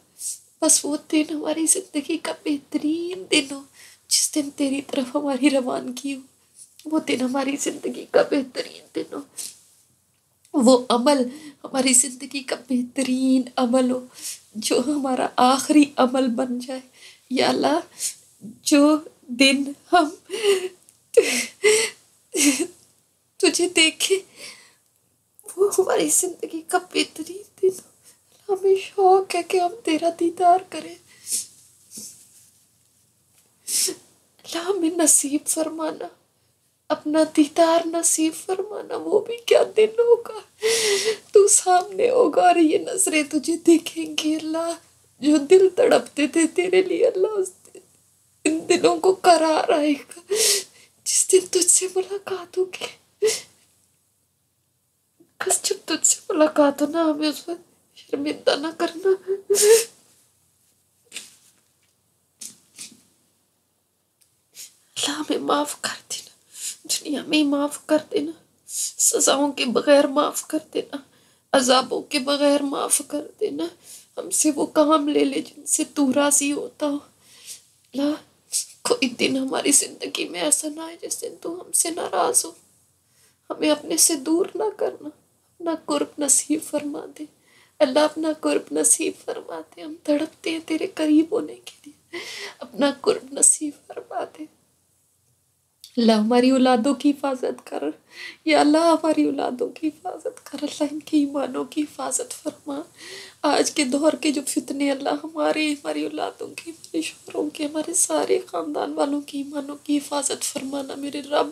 بس وہ دن ہماری زندگی کا بہترین دن ہو، جس دن تیری طرف ہماری روانگی ہو، وہ دن ہماری زندگی کا بہترین دن ہو، وہ عمل ہماری زندگی کا بہترین عمل ہو، جو ہمارا آخری عمل بن جائے، یا اللہ جو دن ہم تجھے دیکھے وہ ہماری زندگی کا بہترین دن ہو، ہمیں شوق ہے کہ ہم تیرا دیدار کریں، اللہ ہمیں نصیب فرمانا، اپنا دیدار نصیب فرمانا، وہ بھی کیا دن ہوگا، تو سامنے ہوگا اور یہ نظریں تجھے دیکھیں گی، اللہ جو دل تڑپتے تھے تیرے لیے اللہ اس ان دلوں کو قرار آئے گا، دن تجھ سے ملاقات ہوگی، بس جب تجھ سے ملاقات ہو نا، ہمیں اس وقت شرمندہ نہ کرنا. اللہ ہمیں معاف کر دینا، دنیا میں ہی معاف کر دینا، سزاؤں کے بغیر معاف کر دینا، عذابوں کے بغیر معاف کر دینا. ہم سے وہ کام لے لے جن سے تو راضی ہوتا ہو. اللہ کوئی دن ہماری زندگی میں ایسا نہ آئے جس دن تو ہم سے ناراض ہو. ہمیں اپنے سے دور نہ کرنا، اپنا قرب نصیب فرما دے. اللہ اپنا قرب نصیب فرما دے. ہم تڑپتے ہیں تیرے قریب ہونے کے لیے، اپنا قرب نصیب فرما دے. اللہ ہماری اولادوں کی حفاظت کر، یا اللہ ہماری اولادوں کی حفاظت کر. اللہ ان کے ایمانوں کی حفاظت فرما. آج کے دور کے جو فتنے، اللہ ہماری اولادوں کی، ہمارے شوہروں کے، ہمارے سارے خاندان والوں کی ایمانوں کی حفاظت فرمانا میرے رب.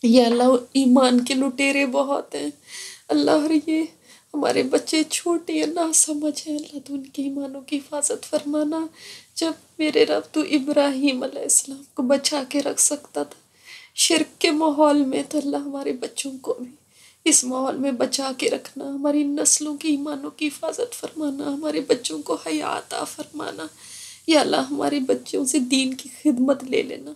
یا اللہ ایمان کے لٹیرے بہت ہیں اللہ، اور یہ ہمارے بچے چھوٹے ہیں، نہ سمجھ ہیں. اللہ تو ان کی ایمانوں کی حفاظت فرمانا. جب میرے رب تو ابراہیم علیہ السلام کو بچا کے رکھ سکتا تھا شرک کے ماحول میں، تو اللہ ہمارے بچوں کو بھی اس ماحول میں بچا کے رکھنا. ہماری نسلوں کی ایمانوں کی حفاظت فرمانا، ہمارے بچوں کو حیا عطا فرمانا. یا اللہ ہمارے بچوں سے دین کی خدمت لے لینا،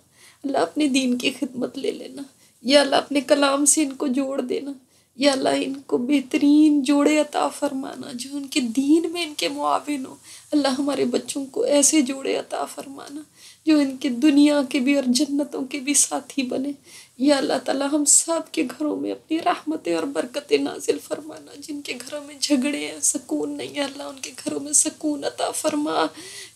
اللہ اپنے دین کی خدمت لے لینا. یا اللہ اپنے کلام سے ان کو جوڑ دینا. یا اللہ ان کو بہترین جوڑے عطا فرمانا جو ان کے دین میں ان کے معاون ہو. اللہ ہمارے بچوں کو ایسے جوڑے عطا فرمانا جو ان کے دنیا کے بھی اور جنتوں کے بھی ساتھی بنے. یا اللہ تعالیٰ ہم سب کے گھروں میں اپنی رحمتیں اور برکتیں نازل فرمانا. جن کے گھروں میں جھگڑے ہیں، سکون نہیں ہے، اللہ ان کے گھروں میں سکون عطا فرما.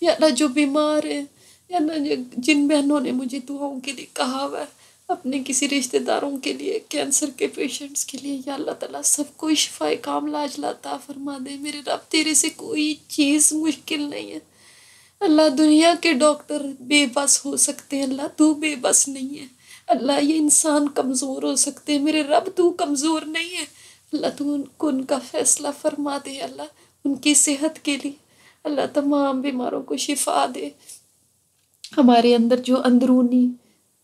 یا اللہ جو بیمار ہیں، یا اللہ جن بہنوں نے مجھے دعاؤں کے لیے کہا ہوا ہے اپنے کسی رشتہ داروں کے لیے، کینسر کے پیشنٹس کے لیے، یا اللہ تعالیٰ سب کو شفاء کاملہ عاجلہ عطا فرما دے. میرے رب تیرے سے کوئی چیز مشکل نہیں ہے. اللہ دنیا کے ڈاکٹر بے بس ہو سکتے ہیں، اللہ تو بے بس نہیں ہے. اللہ یہ انسان کمزور ہو سکتے ہیں، میرے رب تو کمزور نہیں ہے. اللہ تو ان کا فیصلہ فرما دے. اللہ ان کی صحت کے لیے اللہ تمام بیماروں کو شفا دے. ہمارے اندر جو اندرونی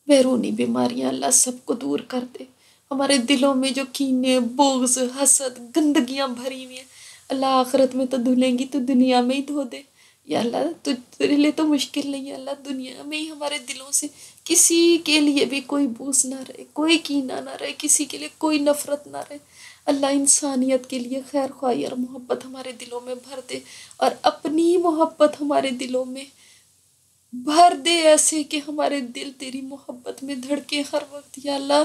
بیرونی بیماریاں اللہ سب کو دور کر دے. ہمارے دلوں میں جو کینے، بغض، حسد، گندگیاں بھری ہوئی ہیں اللہ آخرت میں تو دھلیں گی تو دنیا میں ہی دھو دے. یا اللہ تیرے لیے تو مشکل نہیں ہے. اللہ دنیا میں ہی ہمارے دلوں سے کسی کے لیے بھی کوئی بغض نہ رہے، کوئی کینہ نہ رہے، کسی کے لیے کوئی نفرت نہ رہے. اللہ انسانیت کے لیے خیر خواہی اور محبت ہمارے دلوں میں بھر دے، اور اپنی محبت ہمارے دلوں میں بھر دے ایسے کہ ہمارے دل تیری محبت میں دھڑکے ہر وقت. یا اللہ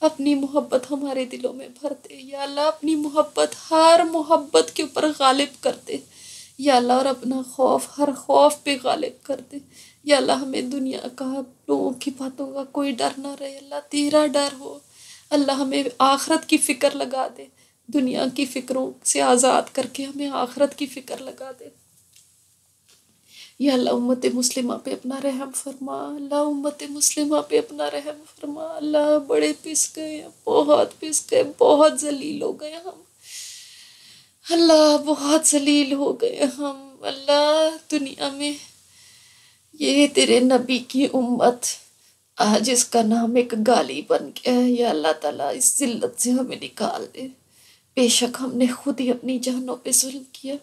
اپنی محبت ہمارے دلوں میں بھر دے. یا اللہ اپنی محبت ہر محبت کے اوپر غالب کر دے. یا اللہ اور اپنا خوف ہر خوف پہ غالب کر دے. یا اللہ ہمیں دنیا کا، لوگوں کی باتوں کا کوئی ڈر نہ رہے، اللہ تیرا ڈر ہو. اللہ ہمیں آخرت کی فکر لگا دے، دنیا کی فکروں سے آزاد کر کے ہمیں آخرت کی فکر لگا دے. یا اللہ امت مسلمہ پہ اپنا رحم فرما. اللہ امت مسلمہ پہ اپنا رحم فرما. اللہ بڑے پس گئے، بہت پس گئے، بہت ذلیل ہو گئے ہم. اللہ بہت ذلیل ہو گئے ہم. اللہ دنیا میں یہ تیرے نبی کی امت آج اس کا نام ایک گالی بن گیا ہے. یا اللہ تعالیٰ اس ذلت سے ہمیں نکال دے. بے شک ہم نے خود ہی اپنی جانوں پہ ظلم کیا،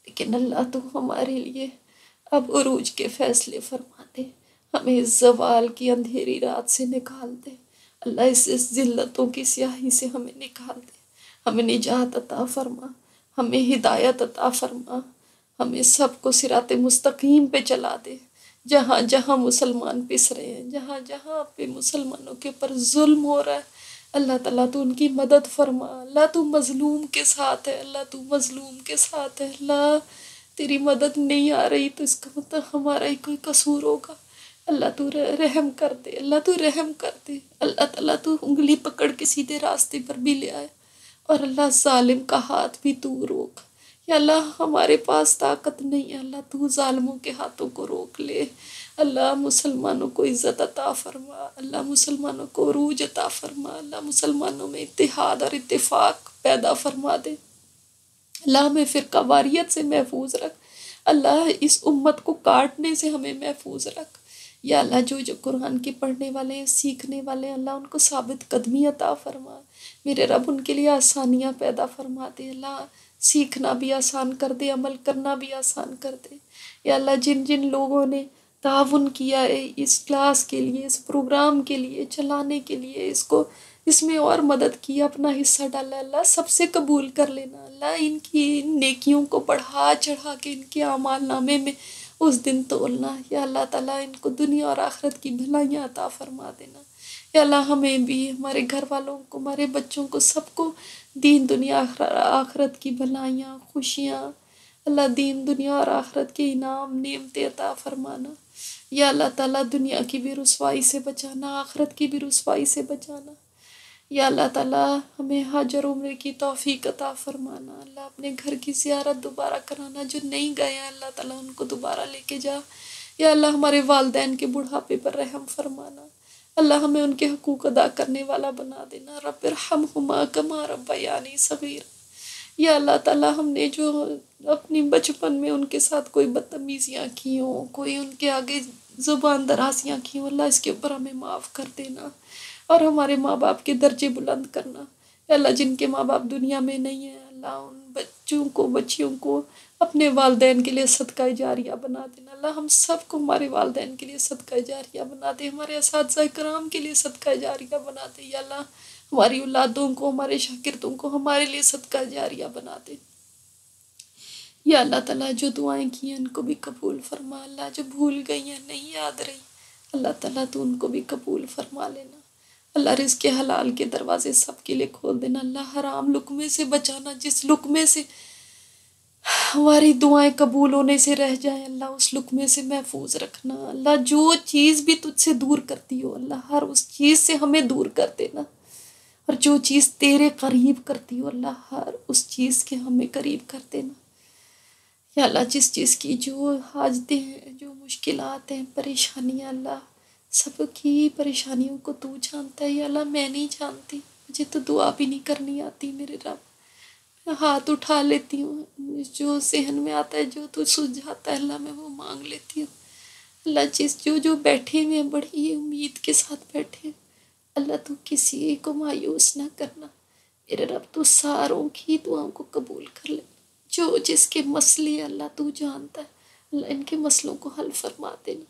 لیکن اللہ تو ہمارے لیے اب عروج کے فیصلے فرما دے. ہمیں اس زوال کی اندھیری رات سے نکال دے. اللہ اس ذلتوں کی سیاہی سے ہمیں نکال دے. ہمیں نجات عطا فرما، ہمیں ہدایت عطا فرما. ہمیں سب کو صراط مستقیم پہ چلا دے. جہاں جہاں مسلمان پس رہے ہیں، جہاں جہاں پہ مسلمانوں کے اوپر ظلم ہو رہا ہے، اللہ تعالیٰ تو ان کی مدد فرما. اللہ تو مظلوم کے ساتھ ہے، اللہ تو مظلوم کے ساتھ ہے. اللہ تیری مدد نہیں آ رہی تو اس کا مطلب ہمارا ہی کوئی قصور ہوگا. اللہ تو رحم کر دے، اللہ تو رحم کر دے. اللہ تعالیٰ تو انگلی پکڑ کے سیدھے راستے پر بھی لے آئے، اور اللہ ظالم کا ہاتھ بھی تو روک. یا اللہ ہمارے پاس طاقت نہیں ہے، اللہ تو ظالموں کے ہاتھوں کو روک لے. اللہ مسلمانوں کو عزت عطا فرما. اللہ مسلمانوں کو عروج عطا فرما. اللہ مسلمانوں میں اتحاد اور اتفاق پیدا فرما دے. اللہ ہمیں فرقہ واریت سے محفوظ رکھ. اللہ اس امت کو کاٹنے سے ہمیں محفوظ رکھ. یا اللہ جو جو قرآن کے پڑھنے والے ہیں، سیکھنے والے ہیں، اللہ ان کو ثابت قدمی عطا فرما، میرے رب ان کے لیے آسانیاں پیدا فرما دے، اللہ سیکھنا بھی آسان کر دے، عمل کرنا بھی آسان کر دے۔ یا اللہ جن جن لوگوں نے تعاون کیا ہے اس کلاس کے لیے، اس پروگرام کے لیے، چلانے کے لیے، اس میں اور مدد کی، اپنا حصہ ڈالا، اللہ سب سے قبول کر لینا، اللہ ان کی نیکیوں کو بڑھا چڑھا کے ان کے اعمال نامے میں اس دن تولنا۔ یا اللہ تعالیٰ ان کو دنیا اور آخرت کی بھلائیاں عطا فرما دینا۔ یا اللہ ہمیں بھی، ہمارے گھر والوں کو، ہمارے بچوں کو، سب کو دین دنیا آخرت کی بھلائیاں، خوشیاں، اللہ دین دنیا اور آخرت کے انعام نعمتیں عطا فرمانا۔ یا اللہ تعالیٰ دنیا کی بھی رسوائی سے بچانا، آخرت کی بھی رسوائی سے بچانا۔ یا اللہ تعالیٰ ہمیں حج اور عمرے کی توفیق عطا فرمانا، اللہ اپنے گھر کی زیارت دوبارہ کرانا، جو نہیں گئے ہیں اللہ تعالیٰ ان کو دوبارہ لے کے جا۔ یا اللہ ہمارے والدین کے بڑھاپے پر رحم فرمانا، اللہ ہمیں ان کے حقوق ادا کرنے والا بنا دینا۔ رب ارحمہما کما ربیانی صغیرا۔ یا اللہ تعالیٰ ہم نے جو اپنی بچپن میں ان کے ساتھ کوئی بدتمیزیاں کی ہوں، کوئی ان کے آگے زبان درازیاں کی ہوں، اللہ اس کے اوپر ہمیں معاف کر دینا اور ہمارے ماں باپ کے درجے بلند کرنا۔ یا اللہ جن کے ماں باپ دنیا میں نہیں ہیں، اللہ ان بچوں کو، بچیوں کو اپنے والدین کے لیے صدقہ جاریہ بنا دینا، اللہ ہم سب کو ہمارے والدین کے لیے صدقہ جاریہ بنا دے، ہمارے اساتذہ کرام کے لیے صدقہ جاریہ بنا دے۔ یا اللہ ہماری اولادوں کو، ہمارے شاگردوں کو ہمارے لیے صدقہ جاریہ بنا دے۔ یا اللہ تعالیٰ جو دعائیں کی ہیں ان کو بھی قبول فرما، اللہ جو بھول گئی ہیں، نہیں یاد رہی، اللہ تعالیٰ تو ان کو بھی قبول فرما لینا۔ اللہ رزق حلال کے دروازے سب کے لیے کھول دینا، اللہ حرام لقمے سے بچانا، جس لقمے سے ہماری دعائیں قبول ہونے سے رہ جائیں اللہ اس لقمے سے محفوظ رکھنا۔ اللہ جو چیز بھی تجھ سے دور کرتی ہو اللہ ہر اس چیز سے ہمیں دور کر دینا، اور جو چیز تیرے قریب کرتی ہو اللہ ہر اس چیز کے ہمیں قریب کر دینا۔ یا اللہ جس چیز کی جو حاجتیں ہیں، جو مشکلات ہیں، پریشانیاں، اللہ سب کی پریشانیوں کو تو جانتا ہے۔ یا اللہ میں نہیں جانتی، مجھے تو دعا بھی نہیں کرنی آتی میرے رب، میں ہاتھ اٹھا لیتی ہوں، جو ذہن میں آتا ہے، جو تو سلجھاتا ہے اللہ میں وہ مانگ لیتی ہوں۔ اللہ جو بیٹھے ہوئے ہیں بڑی امید کے ساتھ بیٹھے ہیں، اللہ تو کسی کو مایوس نہ کرنا، میرے رب تو ساروں کی دعاؤں کو قبول کر لے، جو جس کے مسئلے اللہ تو جانتا ہے، اللہ ان کے مسئلوں کو حل فرما دینا،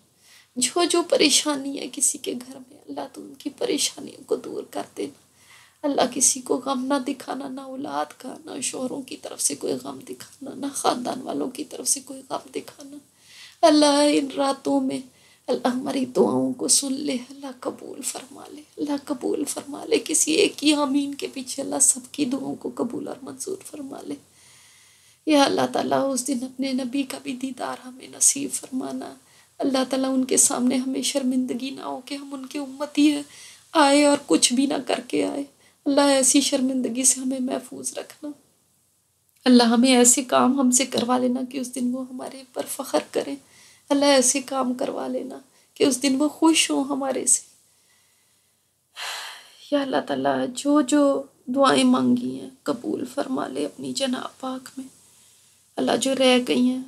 جو پریشانی ہے کسی کے گھر میں اللہ تو ان کی پریشانیوں کو دور کر دینا۔ اللہ کسی کو غم نہ دکھانا، نہ اولاد کا، نہ شوہروں کی طرف سے کوئی غم دکھانا، نہ خاندان والوں کی طرف سے کوئی غم دکھانا۔ اللہ ان راتوں میں اللہ ہماری دعاؤں کو سن لے، اللہ قبول فرما لے، اللہ قبول فرما لے، کسی ایک کی آمین کے پیچھے اللہ سب کی دعاؤں کو قبول اور منظور فرما لے۔ یا اللہ تعالیٰ اس دن اپنے نبی کا بھی دیدار ہمیں نصیب فرمانا، اللہ تعالیٰ ان کے سامنے ہمیں شرمندگی نہ ہو کہ ہم ان کے امتی آئے اور کچھ بھی نہ کر کے آئے، اللہ ایسی شرمندگی سے ہمیں محفوظ رکھنا، اللہ ہمیں ایسے کام ہم سے کروا لینا کہ اس دن وہ ہمارے پر فخر کریں، اللہ ایسے کام کروا لینا کہ اس دن وہ خوش ہوں ہمارے سے۔ یا اللہ تعالیٰ جو دعائیں مانگی ہیں قبول فرما لے اپنی جناب پاک میں، اللہ جو رہ گئی ہیں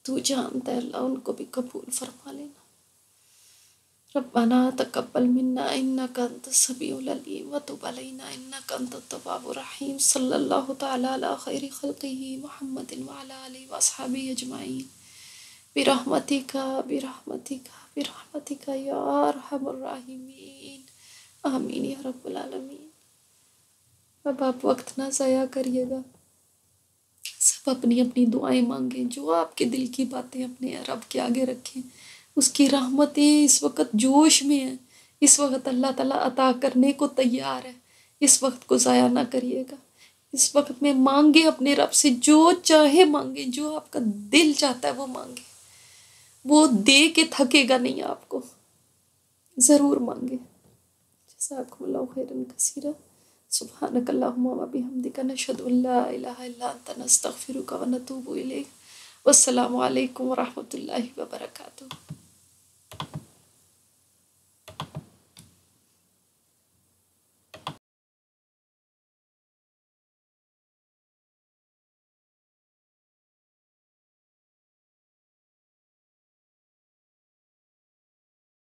تو جانتا ہے اللہ ان کو بھی قبول فرما لینا۔ ربنا تقبل منا انك انت السميع العليم وتب علينا انك انت التواب الرحيم صلی اللہ تعالی علی خیر خلقہ محمد وعلى آلہ واصحابہ اجمعین برحمتک برحمتک برحمتک یا ارحم الراحمین، آمین یا رب العالمین۔ اب آپ وقت نہ ضائع کریے گا، سب اپنی اپنی دعائیں مانگیں، جو آپ کے دل کی باتیں اپنے رب کے آگے رکھیں، اس کی رحمتیں اس وقت جوش میں ہیں، اس وقت اللہ تعالیٰ عطا کرنے کو تیار ہے، اس وقت کو ضائع نہ کریے گا، اس وقت میں مانگے اپنے رب سے، جو چاہے مانگے، جو آپ کا دل چاہتا ہے وہ مانگے، وہ دے کے تھکے گا نہیں آپ کو، ضرور مانگے۔ جزاکم اللہ خیرا کثیرا، سبحانک اللہم و بحمدک، نشہد ان لا الہ الا انت، نستغفرک و نتوب الیک، والسلام علیکم ورحمۃ اللہ وبرکاتہ۔